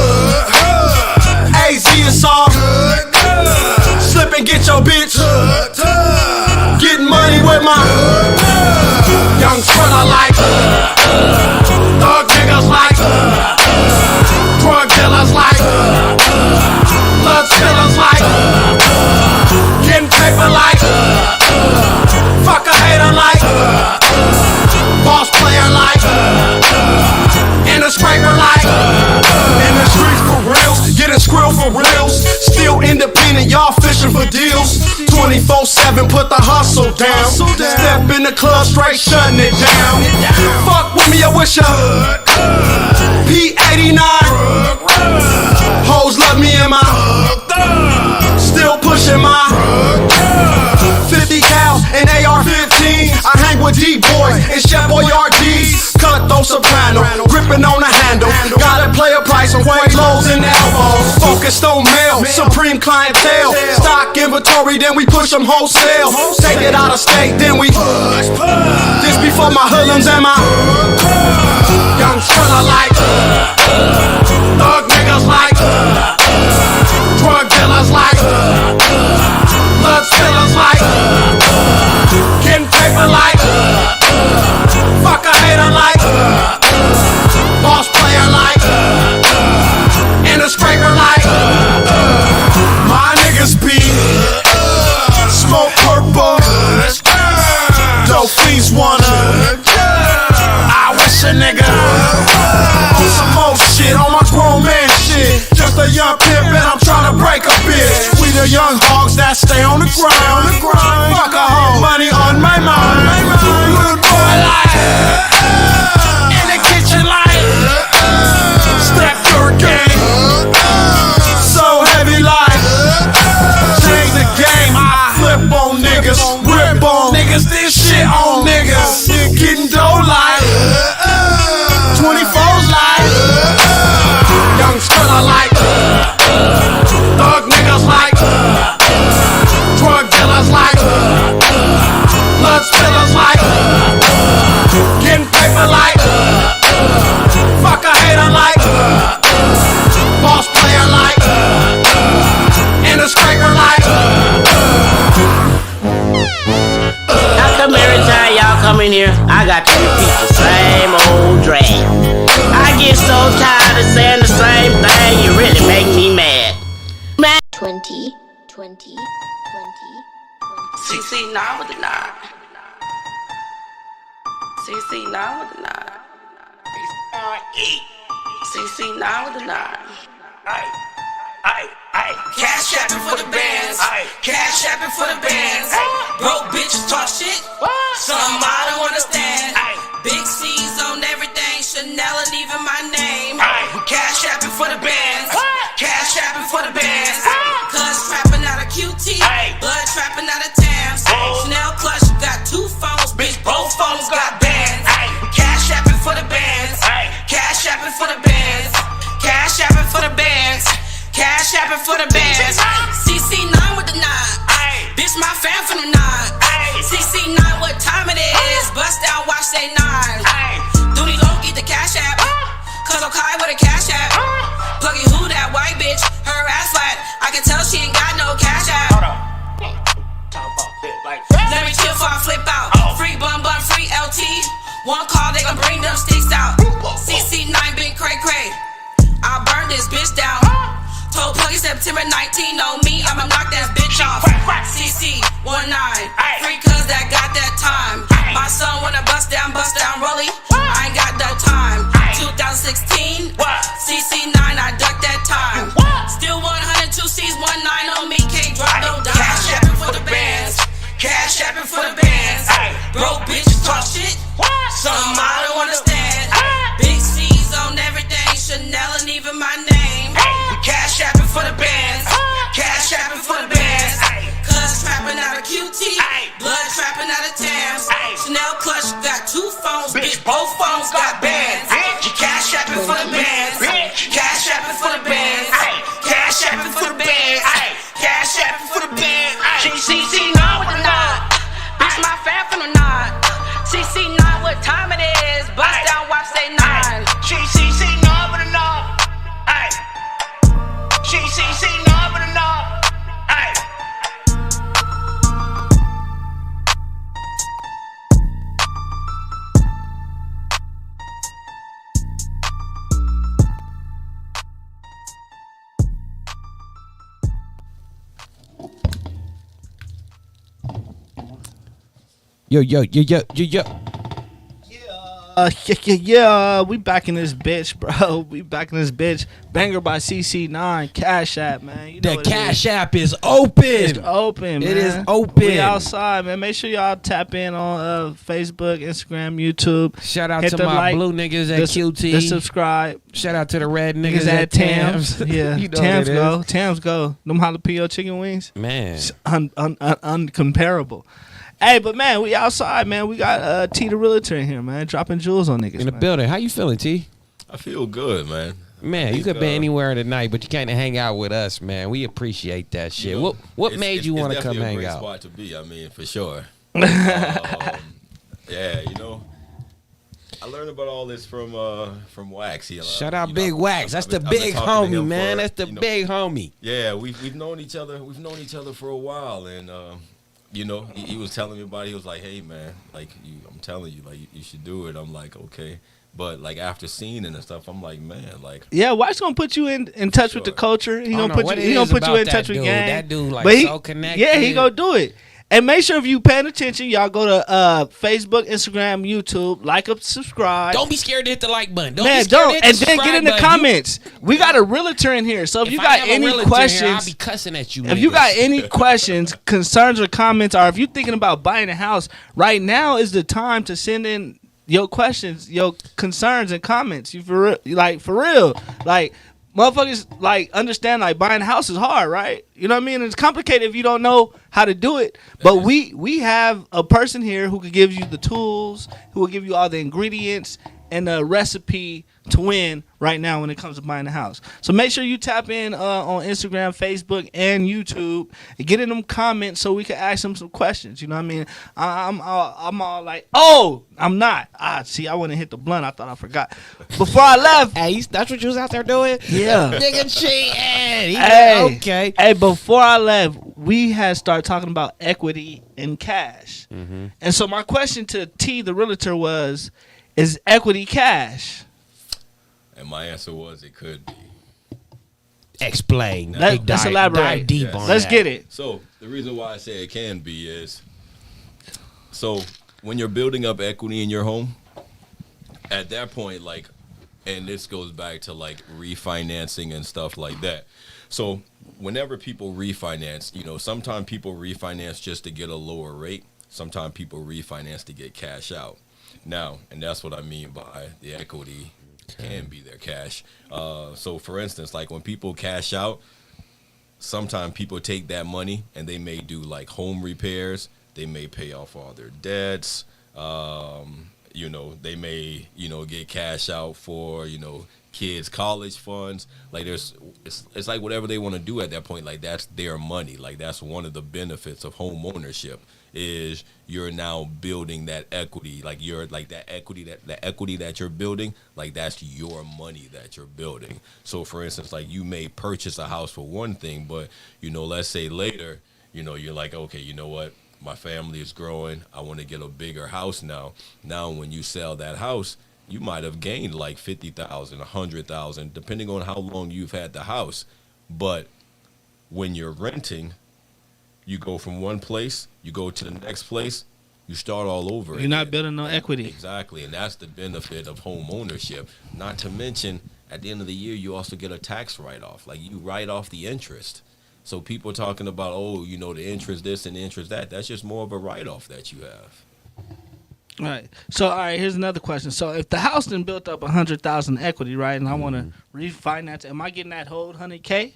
AZ is all slip and get your bitch getting money with my Young Skrilla like thug niggas like drug dealers like blood spillers like getting paper like fuck a hater like boss player like and a scraper like in the streets for reals getting skrill for reals still independent y'all fishing for deals 24/7 put the hustle down step in the club straight shutting it down fuck with me I wish I P89 hoes love me in my still pushing my 50 cal and AR-15 I hang with D-boys and Chef Boyardees cut those soprano gripping on the handle gotta play a price on Quaaludes and elbows focused on mail supreme clientele stock inventory then we push them wholesale take it out of state then we this before my hoodlums and my Young Skrilla like thug niggas like drug dealers like blood spillers like getting paper like fuck a hater like boss player like and a scraper like my niggas be smoke purple dope fiends wanna I wish a nigga on some more shit on my grown man shit just a young pimp and I'm tryna break a bitch we the young hogs that stay on the grind fuck a hoe money on my mind little boy like in the kitchen like step your game so heavy like change the game I flip on niggas rip on niggas this shit on niggas getting dough like 24's like Young Skrilla like thug niggas like drug dealers like blood spillers like getting paper like fuck a hater like boss player like and a scraper like How come every time y'all come in here, I got to repeat the same old drag? I get so tired of saying the same thing, you really make me mad. 20, 20, 20, 20. CC 9 with the 9. CC 9 with the 9. CC 9 with the 9. Cash shopping for the bands. Cash shopping for the bands. Broke bitches talk shit. Some I don't understand. Big C's on everything. Chanel and even my name. say 9. Dooney don't get the cash app. Cause I'm Kai with a cash app. Pluggy who that white bitch? Her ass flat. I can tell she ain't got no cash app. Let me chill before I flip out. Free bum bum, free LT. One call, they gon' bring them sticks out. CC9 been cray cray. I burn this bitch down. Told Pluggy September 19 on me, I'ma knock that bitch off. CC19, free cuz that got that time. My son wanna bust down, rollie. I ain't got that time. 2016, CC9, I ducked that time. Still 102 C's, 19 on me, can't drop no dime. Cash apping for the bands. Cash apping for the bands. Broke bitches talk shit. Some I don't understand. Big C's on everything, Chanel and even my name. Cash apping for the bands. Cash apping for the bands. Cuz trapping out of QT. Blood trapping out of Tams. Chanel clutch got 2 phones. Bitch, both phones got bands. Cash apping for the bands. Cash apping for the bands. Cash apping for the bands. Cash apping for the bands. CC9 with the nod. Bitch, my fan from the nod. CC9 what time it is. Bust down, watch say 9. CC9 with a nod. CC9 with a nod. Yo. Yeah, we back in this bitch, bro. We back in this bitch. Banger by CC9, Cash App, man. You know The Cash App is open. It's open, man. It is open. We outside, man. Make sure y'all tap in on Facebook, Instagram, YouTube. Shout out Hit to the my like, blue niggas at QT. The subscribe. Shout out to the red niggas at Tams. Yeah, You know Tams what it go. is. Tams go. Them jalapeno chicken wings. Man. It's uncomparable. Hey, but man, we outside, man. We got T the Realtor in here, man, dropping jewels on niggas. In the man. building. How you feeling, T? I feel good, man. Man, you could be anywhere tonight, but you can't hang out with us, man. We appreciate that shit. You know, what made you want to come hang out? It's definitely a great out? spot to be. I mean, for sure. Yeah, you know, I learned about all this from Wax. Shout out Big Wax. That's the big homie, man. That's the big homie. Yeah, we've known each other. We've known each other for a while, and you know, he was telling me about it. He was like, "Hey, man, like I'm telling you, like you should do it." I'm like, "Okay." But like after seeing it and stuff, I'm like, man, like yeah, Wax gonna put you in touch with the culture. He gonna put you. He gonna put you in touch with gang. That dude, like, but he, so connected. Yeah, he gonna do it. And make sure if you paying attention, y'all go to Facebook, Instagram, YouTube, like up, subscribe. Don't be scared to hit the like button. Don't Man, be scared don't. to hit the And then subscribe get in the button. comments. We got a realtor in here, so if you I got have a any realtor questions, here, I'll be cussing at you. if you got any questions, concerns, or comments, or if you're thinking about buying a house, right now is the time to send in your questions, your concerns, and comments. You for real, like motherfuckers, like understand like buying a house is hard, right? You know what I mean? It's complicated if you don't know how to do it. But we have a person here who could give you the tools, who will give you all the ingredients and the recipe to win right now when it comes to buying a house. So make sure you tap in on Instagram, Facebook, and YouTube, and get in them comments so we can ask them some questions. You know what I mean? I'm all like, oh, I'm not. See, I wouldn't hit the blunt. I thought I forgot. Before I left, hey, that's what you was out there doing? Yeah. Nigga cheating. Hey, okay. Hey, before I left, we had started talking about equity and cash. Mm-hmm. And so my question to T, the realtor, was, is equity cash? And my answer was it could be. Explain. Let's elaborate. Dive deep on Let's that. get it. So the reason why I say it can be is, so when you're building up equity in your home, at that point, like, and this goes back to like refinancing and stuff like that. So whenever people refinance, you know, sometimes people refinance just to get a lower rate. Sometimes people refinance to get cash out. Now, and that's what I mean by the equity can be their cash. So for instance, like when people cash out, sometimes people take that money and they may do like home repairs. They may pay off all their debts. you know, they may, you know, get cash out for, you know, kids' college funds. Like it's like whatever they want to do at that point. Like that's their money. Like that's one of the benefits of home ownership is you're now building that equity. Like you're like that equity that you're building. Like that's your money that you're building. So for instance, like you may purchase a house for one thing, but you know, let's say later, you know, you're like, okay, you know what? My family is growing. I want to get a bigger house now. Now, when you sell that house, you might have gained like 50,000, 100,000, depending on how long you've had the house. But when you're renting, you go from one place, you go to the next place, you start all over. You're not building no equity. Exactly, and that's the benefit of home ownership. Not to mention, at the end of the year, you also get a tax write-off. Like you write off the interest. So people talking about, oh, you know, the interest this and the interest that. That's just more of a write-off that you have. All right. So, all right, here's another question. So, if the house then built up 100,000 equity, right, and I want to refinance, am I getting that whole 100K?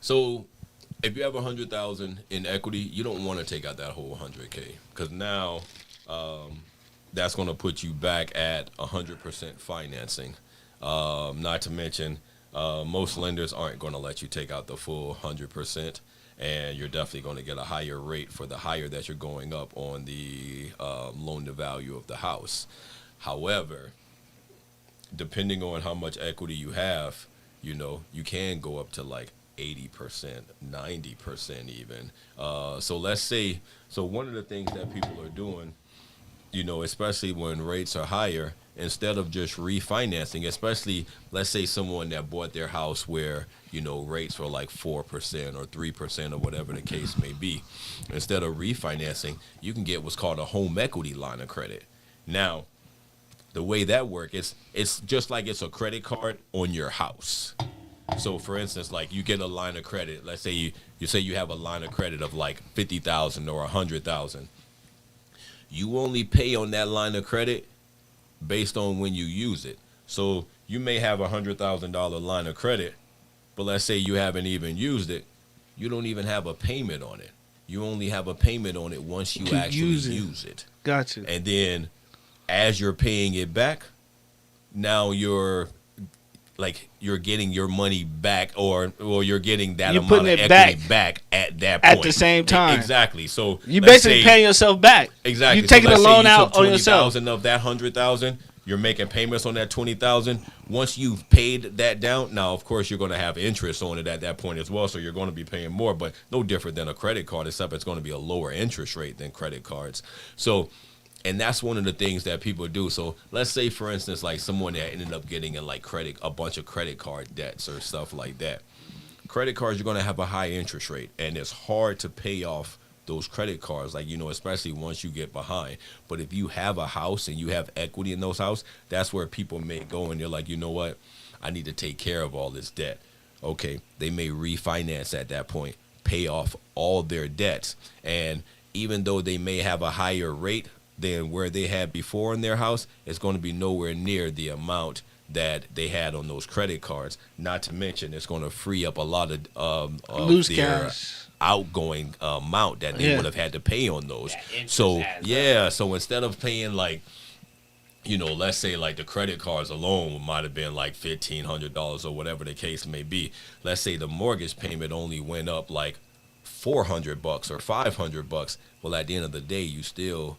So, if you have 100,000 in equity, you don't want to take out that whole 100K because now that's going to put you back at 100% financing. Not to mention, most lenders aren't going to let you take out the full 100%. And you're definitely going to get a higher rate for the higher that you're going up on the loan to value of the house. However, depending on how much equity you have, you know, you can go up to like 80%, 90% even. So let's say, so one of the things that people are doing, you know, especially when rates are higher, instead of just refinancing, especially let's say someone that bought their house where, you know, rates were like 4% or 3% or whatever the case may be. Instead of refinancing, you can get what's called a home equity line of credit. Now, the way that works, it's just like it's a credit card on your house. So for instance, like you get a line of credit. Let's say you say you have a line of credit of like 50,000 or 100,000. You only pay on that line of credit based on when you use it. So you may have a $100,000 line of credit, but let's say you haven't even used it. You don't even have a payment on it. You only have a payment on it once you actually use it. Gotcha. And then as you're paying it back, now you're getting your money back or you're getting that amount of equity back at that point. At the same time. Exactly. So you basically paying yourself back. Exactly. You're taking a loan out on yourself. 20,000 of that 100,000, you're making payments on that 20,000. Once you've paid that down, now of course you're going to have interest on it at that point as well, so you're going to be paying more, but no different than a credit card, except it's going to be a lower interest rate than credit cards. So, and that's one of the things that people do. So let's say, for instance, like someone that ended up getting in like a bunch of credit card debts or stuff like that. Credit cards, you're going to have a high interest rate, and it's hard to pay off those credit cards, like, you know, especially once you get behind. But if you have a house and you have equity in those houses, that's where people may go and you're like, you know what, I need to take care of all this debt. Okay, they may refinance at that point, pay off all their debts, and even though they may have a higher rate than where they had before in their house, it's going to be nowhere near the amount that they had on those credit cards. Not to mention, it's going to free up a lot of loose their cash outgoing amount that they would have had to pay on those. So so instead of paying like, you know, let's say like the credit cards alone might have been like $1,500 or whatever the case may be. Let's say the mortgage payment only went up like $400 or $500. Well, at the end of the day, you still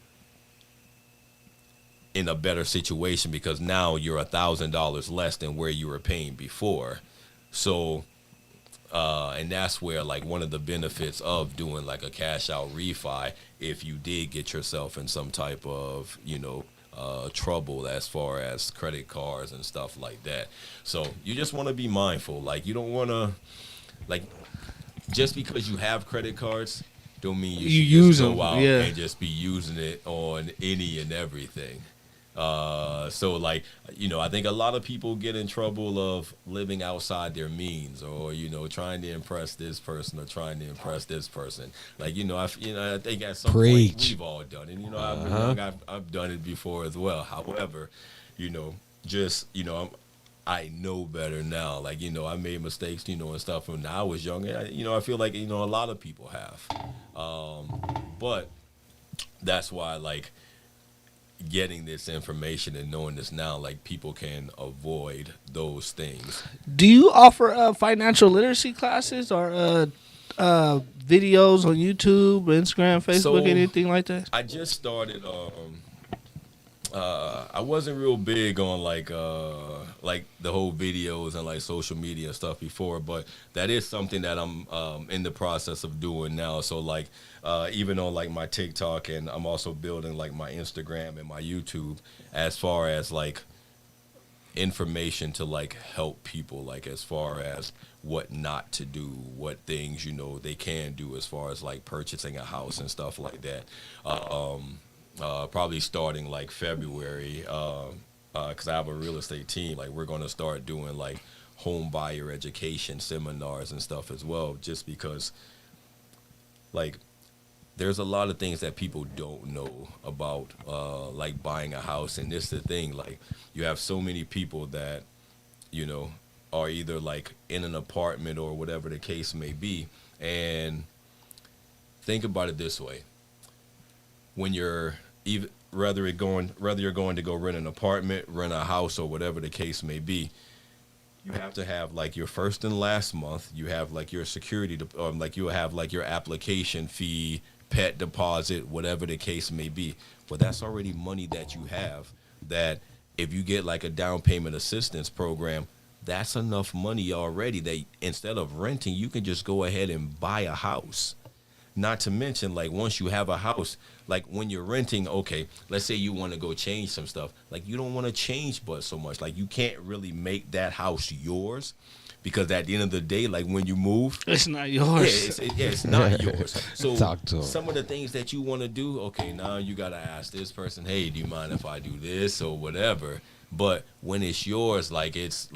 in a better situation because now you're $1,000 less than where you were paying before. So, and that's where like one of the benefits of doing like a cash out refi, if you did get yourself in some type of, you know, trouble as far as credit cards and stuff like that. So you just want to be mindful. Like you don't want to, like, just because you have credit cards don't mean you should use just them go out and just be using it on any and everything. So like, you know, I think a lot of people get in trouble of living outside their means, or, you know, trying to impress this person or trying to impress this person. Like, you know, I think at some point we've all done it. You know, I've done it before as well. However, you know, just, you know, I know better now. Like, you know, I made mistakes, you know, and stuff when I was young. And you know, I feel like, you know, a lot of people have. But that's why, like, getting this information and knowing this now, like people can avoid those things. Do you offer financial literacy classes or videos on YouTube, Instagram, Facebook, anything like that? I just started. I wasn't real big on like the whole videos and like social media and stuff before, but that is something that I'm in the process of doing now. So like even on like my TikTok, and I'm also building like my Instagram and my YouTube as far as like information to like help people, like as far as what not to do, what things, you know, they can do as far as like purchasing a house and stuff like that. Probably starting like February, because I have a real estate team. Like we're going to start doing like home buyer education seminars and stuff as well, just because like there's a lot of things that people don't know about like buying a house. And this is the thing, like you have so many people that, you know, are either like in an apartment or whatever the case may be. And think about it this way. When you're whether you're going to go rent an apartment, rent a house, or whatever the case may be, you have to have like your first and last month. You have like your security, like you'll have like your application fee, pet deposit, whatever the case may be. But that's already money that you have. That if you get like a down payment assistance program, that's enough money already that instead of renting, you can just go ahead and buy a house. Not to mention, like, once you have a house, like, when you're renting, okay, let's say you want to go change some stuff. Like, you don't want to change but so much. Like, you can't really make that house yours because at the end of the day, like, when you move. It's not yours. It's not yours. So Talk to 'em. Some of the things that you want to do, okay, now you got to ask this person, hey, do you mind if I do this or whatever? But when it's yours, like, it's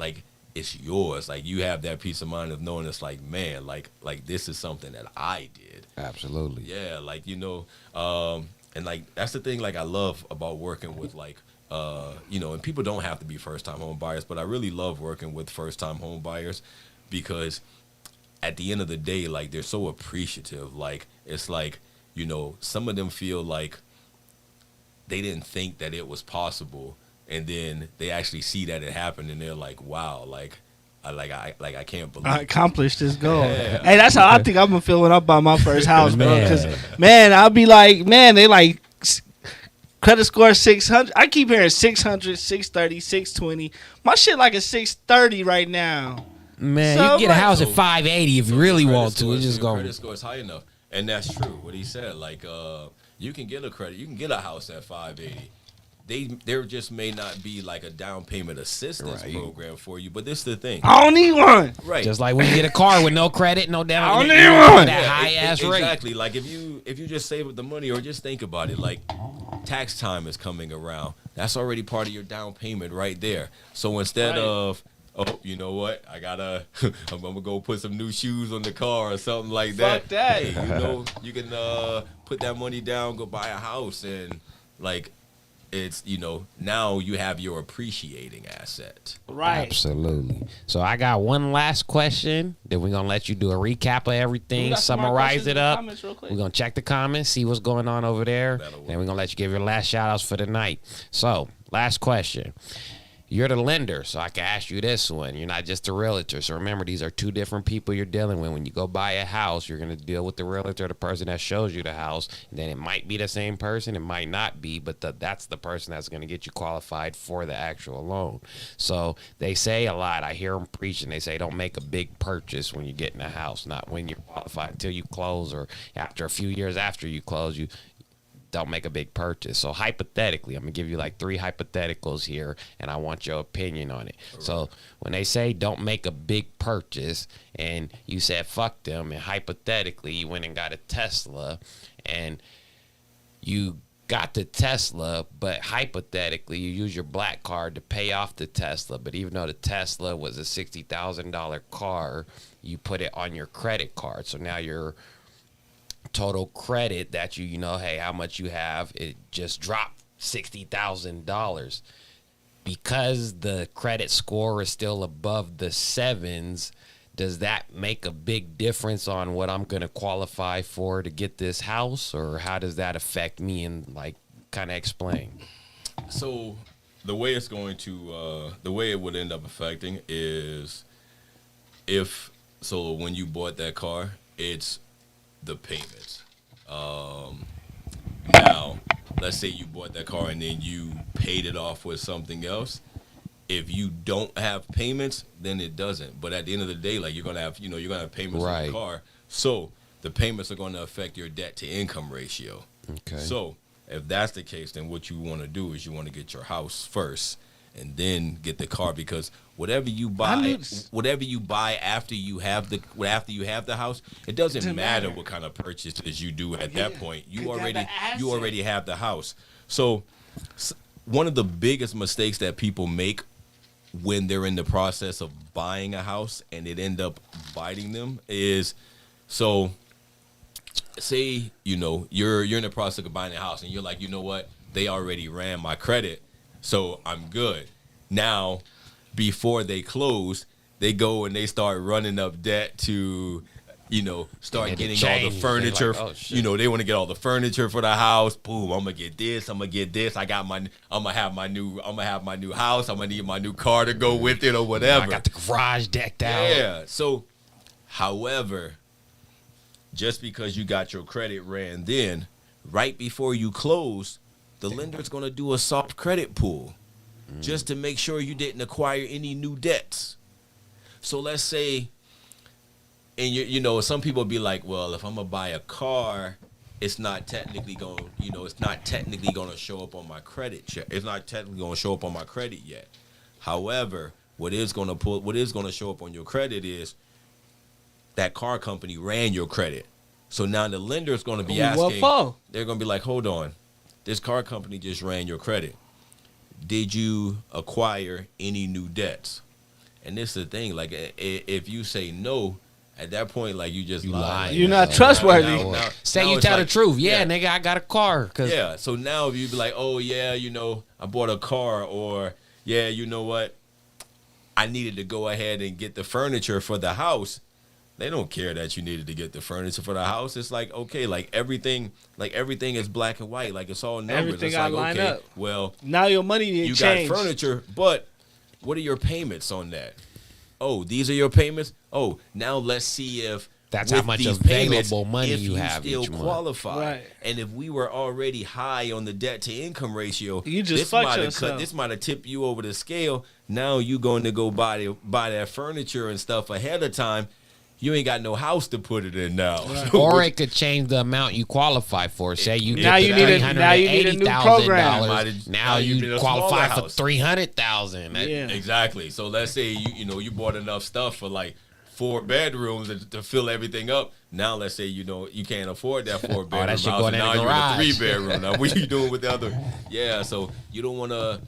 yours. Like, you have that peace of mind of knowing it's like, man, like this is something that I did. Absolutely. Yeah, like, you know, and like that's the thing like I love about working with like you know, and people don't have to be first-time home buyers, but I really love working with first-time home buyers because at the end of the day, like, they're so appreciative. Like, it's like, you know, some of them feel like they didn't think that it was possible, and then they actually see that it happened, and they're like, wow, I can't believe I accomplished this goal. Yeah. Hey, that's how I think I'm gonna feel when I buy my first house, bro. Because man, I'll be like, man, they like credit score 600. I keep hearing 600, 630, 620. My shit like a 630 right now. Man, So you can get a like- house at 580 if you really want to. Credit It's just score- going. credit score is high enough, and that's true. What he said, like, you can get a house at 580. There just may not be like a down payment assistance program for you, but this is the thing. I don't need one. Right. Just like when you get a car with no credit, no down. I don't you need pay one. that high ass rate. Exactly. Like if you just save up the money, or just think about it, like tax time is coming around. That's already part of your down payment right there. So instead of, oh, you know what? I'm gonna go put some new shoes on the car or something like that. Fuck that. Hey, you know, you can put that money down, go buy a house, and like it's, you know, now you have your appreciating asset. Right. Absolutely. So I got one last question. Then we're gonna let you do a recap of everything, We got some more summarize questions it in the up. comments real quick. We're gonna check the comments, see what's going on over there. That'll work. Then we're gonna let you give your last shout outs for the night. So, last question. You're the lender, so I can ask you this one. You're not just a realtor. So remember, these are two different people you're dealing with. When you go buy a house, you're going to deal with the realtor, the person that shows you the house. And then it might be the same person. It might not be, but that's the person that's going to get you qualified for the actual loan. So they say a lot. I hear them preaching. They say don't make a big purchase when you get in a house, not when you're qualified, until you close or after a few years after you close. You don't make a big purchase. So hypothetically, I'm gonna give you like 3 hypotheticals here, and I want your opinion on it. Right. So when they say don't make a big purchase, and you said fuck them, and hypothetically you went and got a Tesla, and you got the Tesla, but hypothetically you use your black card to pay off the Tesla, but even though the Tesla was a $60,000 car, you put it on your credit card. So now your total credit that you know, hey, how much you have, it just dropped $60,000. Because the credit score is still above the 7s, does that make a big difference on what I'm going to qualify for to get this house, or how does that affect me, and like kind of explain? So the way it's going to, the way it would end up affecting is when you bought that car, it's the payments. Now, let's say you bought that car and then you paid it off with something else. If you don't have payments, then it doesn't. But at the end of the day, like you're gonna have payments on the car. So the payments are going to affect your debt to income ratio. Okay. So if that's the case, then what you want to do is you want to get your house first and then get the car, because whatever you buy after you have the house, it doesn't matter what kind of purchases you do at that point. You already have the house. So one of the biggest mistakes that people make when they're in the process of buying a house and it end up biting them is, so say, you're in the process of buying a house and you're like, you know what, they already ran my credit, so I'm good. Now, before they close, they go and they start running up debt to, start getting all the furniture. Like, they want to get all the furniture for the house. Boom, I'm gonna get this. I'm gonna get this. I'm gonna have my new house. I'm gonna need my new car to go with it or whatever. I got the garage decked out. Yeah. So, however, just because you got your credit ran then, right before you close, the lender's going to do a soft credit pull just to make sure you didn't acquire any new debts. So let's say, and some people be like, well, if I'm going to buy a car, it's not technically going to show up on my credit check. It's not technically going to show up on my credit yet. However, what is going to show up on your credit is that car company ran your credit. So now the lender is going to be asking, they're going to be like, hold on, this car company just ran your credit. Did you acquire any new debts? And this is the thing, like if you say no, at that point, like you just lying. You're not trustworthy. Say you tell the truth. Yeah, nigga, I got a car. Yeah, so now if you be like, oh yeah, I bought a car, or yeah, you know what, I needed to go ahead and get the furniture for the house. They don't care that you needed to get the furniture for the house. It's like, okay, like everything is black and white. Like it's all numbers. Everything it's got like, lined okay, up. Well, now your money didn't change. You got furniture, but what are your payments on that? Oh, these are your payments? Oh, now let's see if that's how much available money you have still each month. Qualify. Right. And if we were already high on the debt to income ratio, you just fucked yourself. This might have tipped you over the scale. Now you going to go buy that furniture and stuff ahead of time. You ain't got no house to put it in now. Right. Or it could change the amount you qualify for. Say you now you need a new program. Now you qualify for $300,000. Yeah. Exactly. So let's say you bought enough stuff for like 4 bedrooms to fill everything up. Now let's say you can't afford that 4 bedroom that shit house, going and in now the you're in a garage. 3 bedroom. Now what are you doing with the other? Yeah. So you don't want to.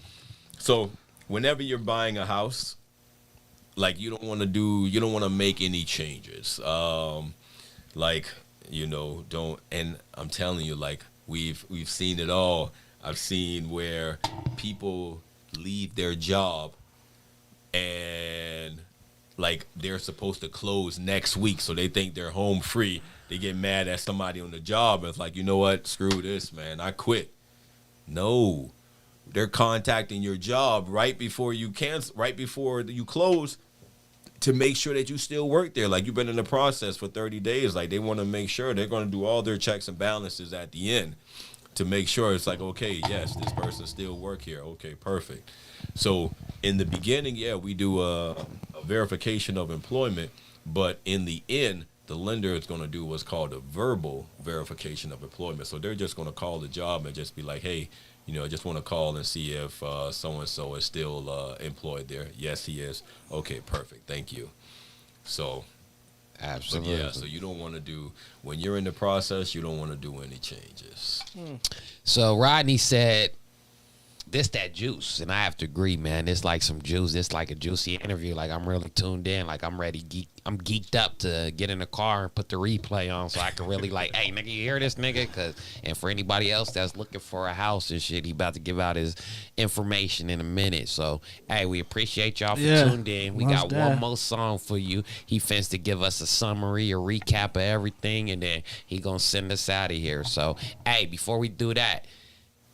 So whenever you're buying a house, like you don't want to make any changes. Don't. And I'm telling you, like we've seen it all. I've seen where people leave their job and like they're supposed to close next week, so they think they're home free. They get mad at somebody on the job and it's like, you know what? Screw this, man. I quit. No. They're contacting your job right before you close to make sure that you still work there. Like you've been in the process for 30 days. Like they want to make sure they're going to do all their checks and balances at the end to make sure it's like, okay, yes, this person still work here. Okay, perfect. So in the beginning, yeah, we do a verification of employment, but in the end, the lender is going to do what's called a verbal verification of employment. So they're just going to call the job and just be like, hey, I just want to call and see if so-and-so is still employed there. Yes, he is. Okay, perfect. Thank you. So, absolutely. Yeah, so you don't want to do, when you're in the process, you don't want to do any changes. So Rodney said, that juice. And I have to agree, man. It's like some juice. It's like a juicy interview. Like I'm really tuned in. Like I'm ready. I'm geeked up to get in the car and put the replay on so I can really like, hey, nigga, you hear this nigga? And for anybody else that's looking for a house and shit, he about to give out his information in a minute. So, hey, we appreciate y'all for tuned in. We got one more song for you. He finna to give us a summary, a recap of everything, and then he gonna send us out of here. So, hey, before we do that,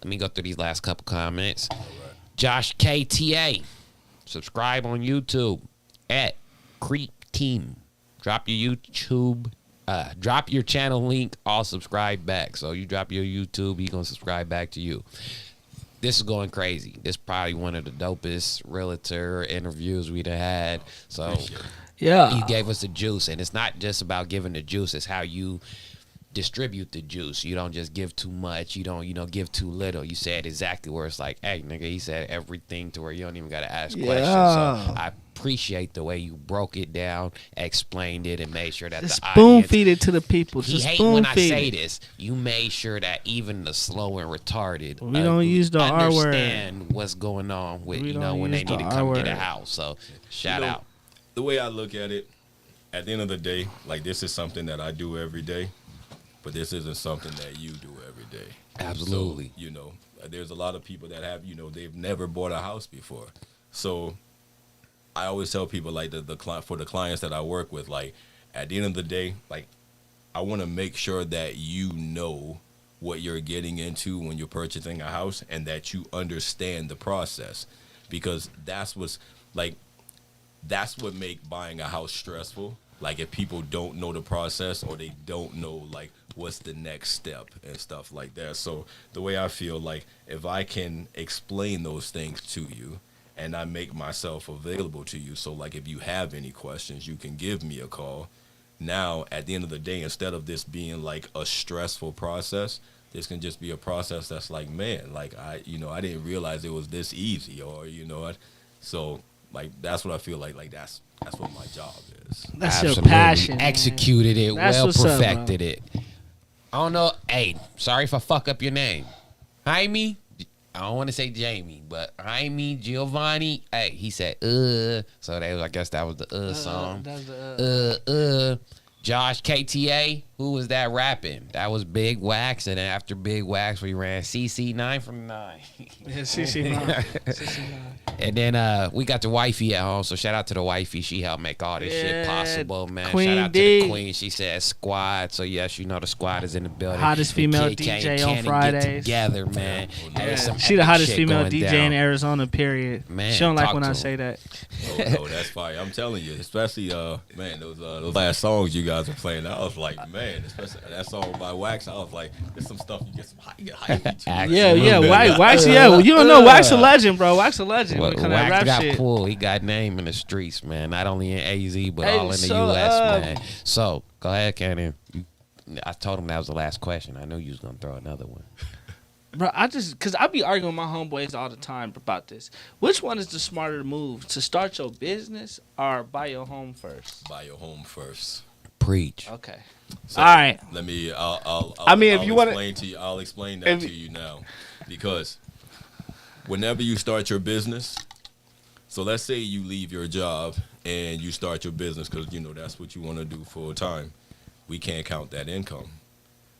Let me go through these last couple comments. Josh KTA. Subscribe on YouTube at Creep Team. Drop your YouTube. Drop your channel link. I'll subscribe back. So you drop your YouTube, he's gonna subscribe back to you. This is going crazy. This is probably one of the dopest realtor interviews we'd have had. So yeah, you gave us the juice, and it's not just about giving the juice. It's how you distribute the juice. You don't just give too much. You don't, give too little. You said exactly where it's like, hey, nigga, he said everything to where you don't even got to ask questions. So I appreciate the way you broke it down, explained it, and made sure that the spoon audience, feed it to the people. He hate when I say this. You made sure that even the slow and retarded we don't use the R word. Understand what's going on with when they need to come get a house. So shout out. The way I look at it, at the end of the day, like this is something that I do every day. But this isn't something that you do every day. Absolutely. So, there's a lot of people that have, they've never bought a house before. So I always tell people, like, for the clients that I work with, like, at the end of the day, like, I want to make sure that you know what you're getting into when you're purchasing a house and that you understand the process. Because that's what make buying a house stressful. Like, if people don't know the process or they don't know, like, what's the next step and stuff like that. So the way I feel, like, if I can explain those things to you and I make myself available to you, so, like, if you have any questions, you can give me a call. Now, at the end of the day, instead of this being, like, a stressful process, this can just be a process that's like, man, like, I didn't realize it was this easy, or, so, like, that's what I feel like that's what my job is. That's Absolutely. your passion. Executed it, That's well perfected perfected it. I don't know. Hey, sorry if I fuck up your name. Jaime. I don't want to say Jamie, but Jaime Giovanni. Hey, he said, So I guess that was the song. That's the Josh KTA, who was that rapping? That was Big Wax, and then after Big Wax, we ran CC9 from 9. Yeah, CC9. And then we got the wifey at home, so shout out to the wifey. She helped make all this shit possible, man. Queen shout out D. to the queen. She said squad, so yes, the squad is in the building. Hottest female The kid DJ can't on Fridays. Get together, man. Hey, some She the epic hottest shit female going DJ down. in Arizona, period. Man, she don't like talk when to I him. say that. No, that's fire. I'm telling you, especially man, those last songs you guys were playing. I was like, man, especially that song by Wax. I was like, there's some stuff you get some hype to. Yeah, Wax. Yeah, well, you don't know Wax a legend, bro. Wax a legend. When it comes to that Wax rap got shit. pulled. He got name in the streets, man. Not only in AZ, but Hey, all in the so, U.S., man. So go ahead, Cannon. I told him that was the last question. I knew you was gonna throw another one. Bro, because I be arguing with my homeboys all the time about this. Which one is the smarter move? To start your business or buy your home first? Buy your home first. Preach. Okay. So all right. Let me. I'll explain that to you now, because whenever you start your business, so let's say you leave your job and you start your business because that's what you want to do full time. We can't count that income.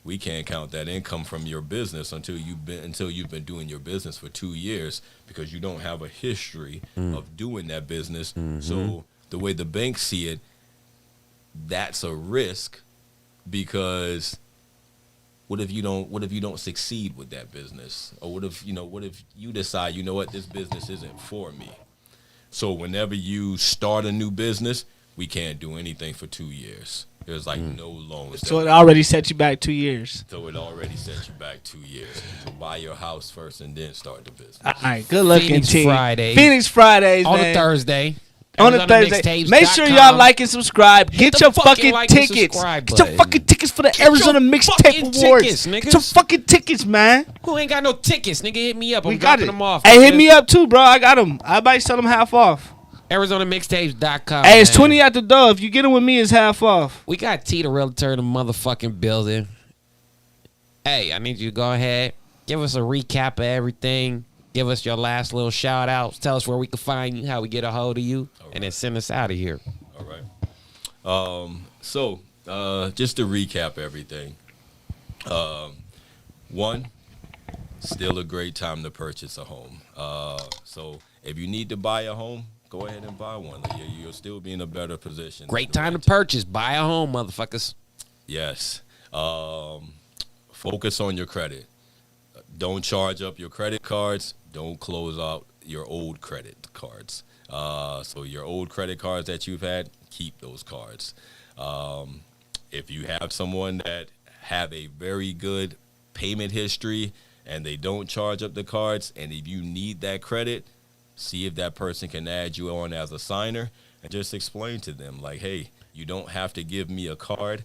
We can't count that income from your business until you've been doing your business for 2 years, because you don't have a history of doing that business. Mm-hmm. So the way the banks see it, that's a risk, because what if you don't succeed with that business? Or what if you decide, this business isn't for me? So whenever you start a new business, we can't do anything for 2 years. There's no loans. So it already set you back 2 years. So it already set you back 2 years. So buy your house first and then start the business. All right, good looking Phoenix team. Fridays. Phoenix Fridays, On man. a Thursday. On a Thursday. Make sure y'all like and subscribe. Get your fucking tickets. Get your fucking tickets for the Arizona Mixtape Awards. Get your fucking tickets, man. Who ain't got no tickets, nigga? Hit me up. I'm We got dropping it. them off. Hey, hit nigga. me up too, bro. I got them. I might sell them half off. ArizonaMixtapes.com. Hey, it's man. 20 at the door. If you get it with me, it's half off. We got T the Realtor in the motherfucking building. Hey, I need you to go ahead. Give us a recap of everything. Give us your last little shout outs. Tell us where we can find you, how we get a hold of you, and then send us out of here. All right. So just to recap everything. One, still a great time to purchase a home. So if you need to buy a home, go ahead and buy one. You'll still be in a better position. Great time to purchase. Buy a home, motherfuckers. Yes. Focus on your credit. Don't charge up your credit cards. Don't close out your old credit cards. So your old credit cards that you've had, keep those cards. If you have someone that have a very good payment history and they don't charge up the cards, and if you need that credit, see if that person can add you on as a signer, and just explain to them, like, hey, you don't have to give me a card.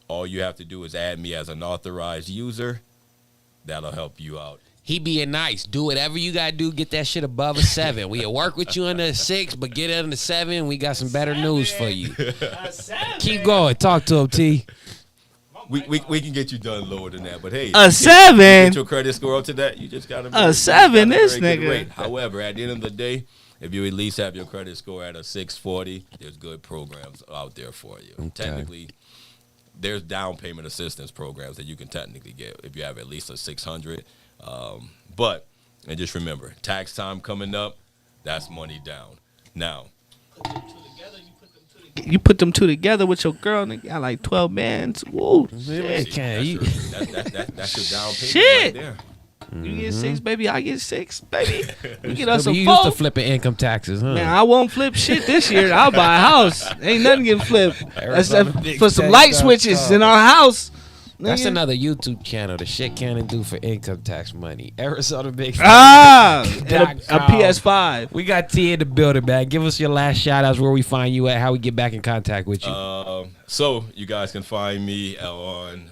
All you have to do is add me as an authorized user. That'll help you out. He being nice. Do whatever you got to do. Get that shit above a 7. We'll work with you under a 6, but get it under 7. We got some better news for you. Keep going. Talk to him, T. We can get you done lower than that, but hey, a 7. Get your credit score up to that. You just got a 7. This nigga. However, at the end of the day, if you at least have your credit score at a 640, there's good programs out there for you. Okay. Technically, there's down payment assistance programs that you can technically get if you have at least a 600. And just remember, tax time coming up, that's money down. Now, you put them two together with your girl, and they got like 12 bands. Whoa, shit. That's your down payment shit. right there. You get 6, baby. I get 6, baby. We get us So some you 4. used to flipping income taxes, huh? Man, I won't flip shit this year. I'll buy a house. Ain't nothing getting flipped. Except for some light switches in our house. That's another YouTube channel. The shit Cannon do for income tax money. Arizona Mixtapes. And a PS5. We got T in the building, man. Give us your last shout outs, where we find you at, how we get back in contact with you. So you guys can find me on,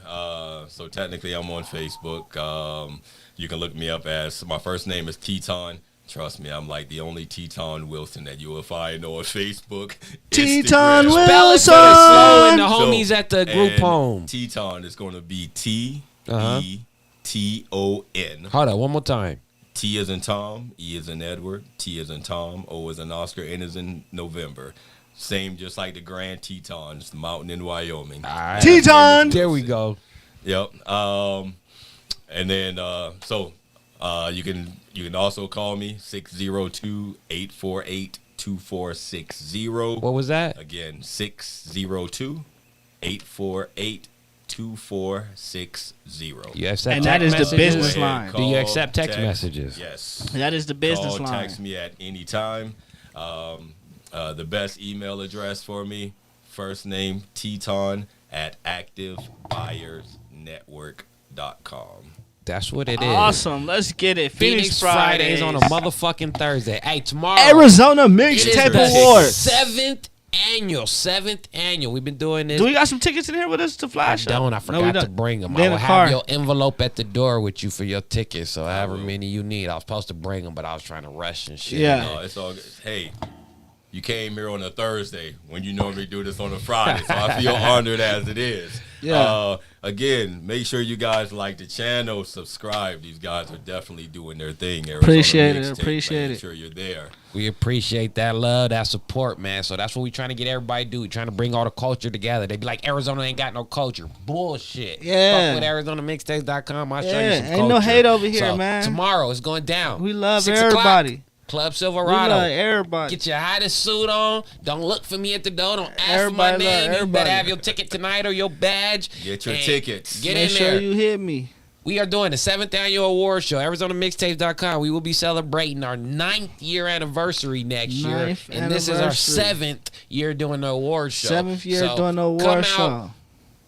so technically I'm on Facebook. You can look me up as, my first name is Teton. Trust me, I'm like the only Teton Wilson that you will find on Facebook. Teton Wilson. Spell it slow, and the homies at the group home. Teton is going to be T-E-T-O-N. Hold on, one more time. T is in Tom, E is in Edward, T is in Tom, O is in Oscar, N is in November. Same, just like the Grand Tetons, the mountain in Wyoming. Right. Teton. There we go. Yep. And then you can also call me 602-848-2460. What was that? Again, 602-848-2460. You accept And that is text the messages? business line. Do you accept text messages? Yes. That is the business Call, line. text me at any time. The best email address for me, first name Teton @activebuyersnetwork.com. That's what it is. Awesome. Let's get it. Phoenix Fridays on a motherfucking Thursday. Hey, tomorrow. Arizona Mixtape Awards. Seventh annual. We've been doing this. Do we got some tickets in here with us to flash? I forgot to bring them. They're I in will the have car. your envelope at the door with you for your tickets. So however many you need. I was supposed to bring them, but I was trying to rush and shit. Yeah. No, it's all good. Hey, you came here on a Thursday when you normally do this on a Friday, so I feel honored as it is. Yeah. Again, make sure you guys like the channel, subscribe. These guys are definitely doing their thing. Arizona Appreciate it. Mixtape. Appreciate Make it. sure you're there. We appreciate that love, that support, man. So that's what we trying to get everybody to do. We trying to bring all the culture together. They be like, Arizona ain't got no culture. Bullshit. Yeah. Fuck with ArizonaMixtapes.com. I'll show you Yeah, some ain't culture. no hate over here, So, man. Tomorrow it's going down. We love 6 everybody. o'clock, Club We Silverado. love everybody. Get your hottest suit on. Don't look for me at the door. Don't ask Everybody for my love name. You everybody. better have your ticket tonight or your badge. Get your And tickets. Get Make in sure there. you hit me. We are doing the 7th annual award show, ArizonaMixtapes.com. We will be celebrating our 9th year anniversary next year. Ninth And this is our anniversary. 7th year doing the award show. 7th year So doing the come award out. show.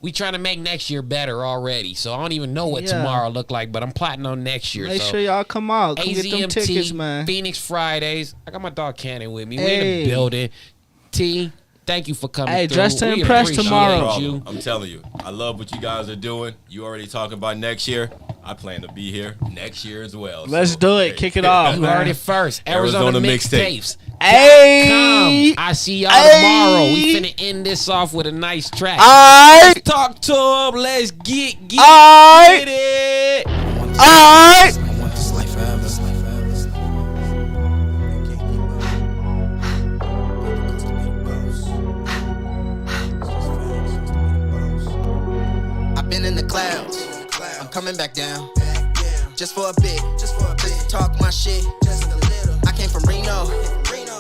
We trying to make next year better already. So I don't even know what Yeah. tomorrow look like, but I'm plotting on next year. Make so sure y'all come out. Come get them AZMT, tickets, man. Phoenix Fridays. I got my dog Cannon with me. We in Hey. the building. T, thank you for coming Hey, through. dress to We impress appreciate tomorrow. you. I'm telling you, I love what you guys are doing. You already talking about next year. I plan to be here next year as well. Let's So, do it. hey. Kick it off, You man. heard it first. Arizona Mixtapes. Hey. I see y'all Hey. tomorrow. We finna end this off with a nice track. Alright. Let's talk to him. Let's get Alright. it. Alright. I've been in the clouds. I'm coming back down. Just for a bit. Just to talk my shit. I came from Reno.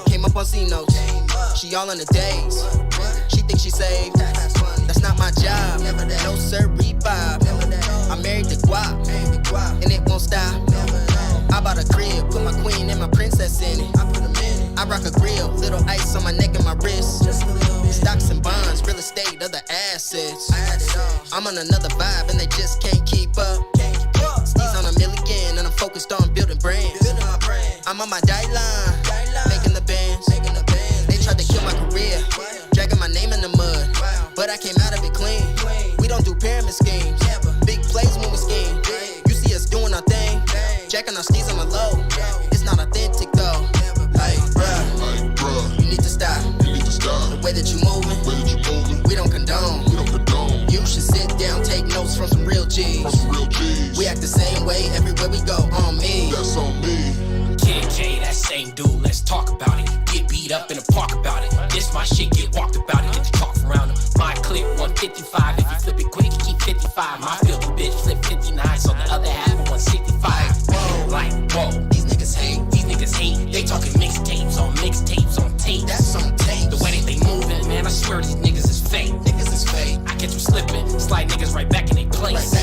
Came up on C notes. She all in the days. She thinks she saved. That's not my job. No sir, Bob. I married the guap. And it I'm on another vibe and they just can't keep up. Steez on a million and I'm focused on building brands. I'm on my line, making the bands. They tried to kill my career, dragging my name in the mud, but I came out of it clean. We don't do pyramid schemes, big plays when we scheme. You see us doing our thing, jacking our steez on the low. It's not authentic though. Like, bruh, you need to stop. The way that you moving, we don't condone. You should sit down, take notes from some real G's. We act the same way everywhere we go. On me. That's on me. KK, that same dude, let's talk about it. Get beat up in the park about it. This my shit, get walked about it. Get the talk around him. My clip 155. If you flip it quick, you keep 55. My filthy bitch flip 59. So the other half of 165. Whoa, like, whoa. These niggas hate. They talking mixtapes on tape. That's on tape. The way that they moving, man, I swear these niggas is fake. I catch them slipping, slide niggas right back in their place.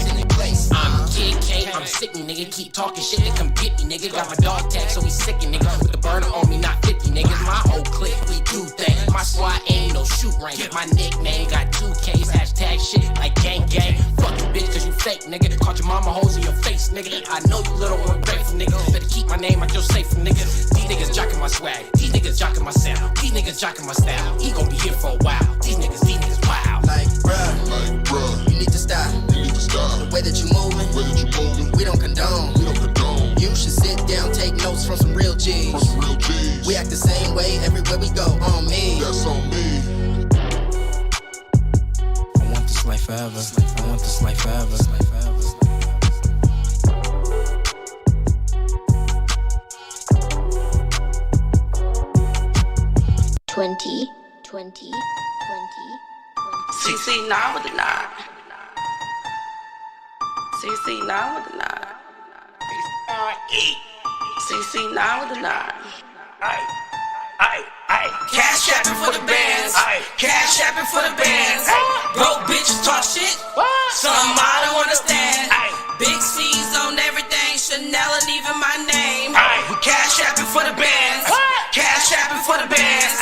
I'm Kid K, I'm sickin', nigga. Keep talking shit, they come get me, nigga. Got my dog tag, so he sickin', nigga. With the burner on me, not 50 niggas. My whole clique, we do things. My squad ain't no shoot range. My nickname got 2Ks, hashtag shit like gang gang. Fuck you, bitch, cause you fake, nigga. Caught your mama hoes in your face, nigga. I know you little ungrateful, nigga. Better keep my name out your safe, nigga. These niggas jockin' my swag, these niggas jockin' my sound, these niggas jockin' my style. He gon' be here for a while. These niggas wild. Like, bruh, you need to stop. The way that you moving, we don't condone. You should sit down, take notes from some real G's. We act the same way everywhere we go. On me. That's on me. I want this life forever. I want this life forever. 20. CC9 with the 9. CC9 with the 9. CC9 with the 9. Cash trapping for the bands. Cash trapping for the bands. Broke bitches talk shit. Some I don't understand. Big C's on everything. Chanel and even my name. Cash trapping for the bands. Cash trapping for the bands.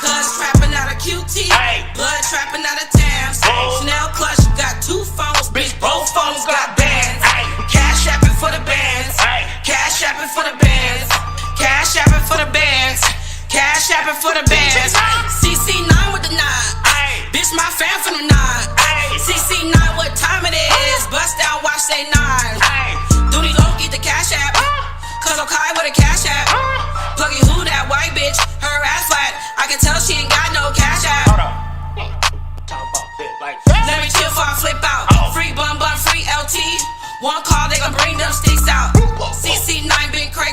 Cuz trapping out of QT. Blood trapping out of Tams. Chanel clutch got 2 phones. Bitch, both phones got bands. Cash trapping for the bands. Cash trapping for the bands. Cash trapping for the bands. Cash trapping for the bands. CC9 with the 9. Bitch, my fan from the 9. CC9, what time it is? Bust down, watch say 9. Duty low, get the cash app. Cuz Okai with a cash app. Pluggy who that white bitch? Her ass flat. I can tell she ain't got no cash app. Let me chill before I flip out. Free bum, free LT. One call, they gon' bring them sticks out. CC9 been cray.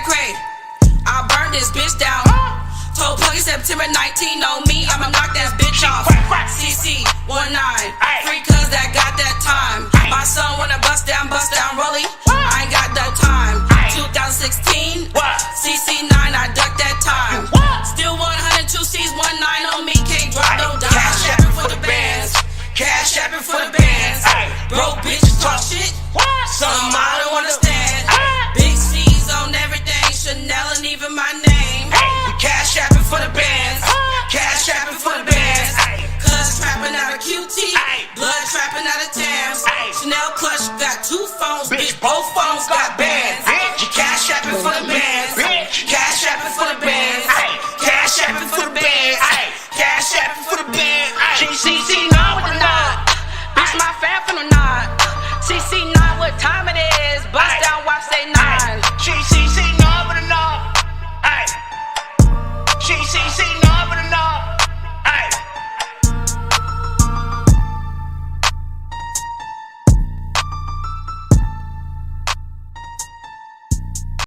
I burned this bitch down. Told Pluggy September 19 on me, I'ma knock that bitch off. CC19, free cuz that got that time. My son wanna bust down, rollie. I ain't got that time. 2016, CC9, I ducked that time. Still 102 C's, 19 on me, can't drop no dime. Cash trapping for the bands. Cash trapping for the bands. Broke bitches talk shit. Some I don't understand. Big C's on everything, Chanel and even my name. Cash trapping for the bands. Cash trapping for the bands. Cuz trapping out of QT. Blood trapping out of Tams. Chanel clutch got 2 phones. Bitch, both phones got bands.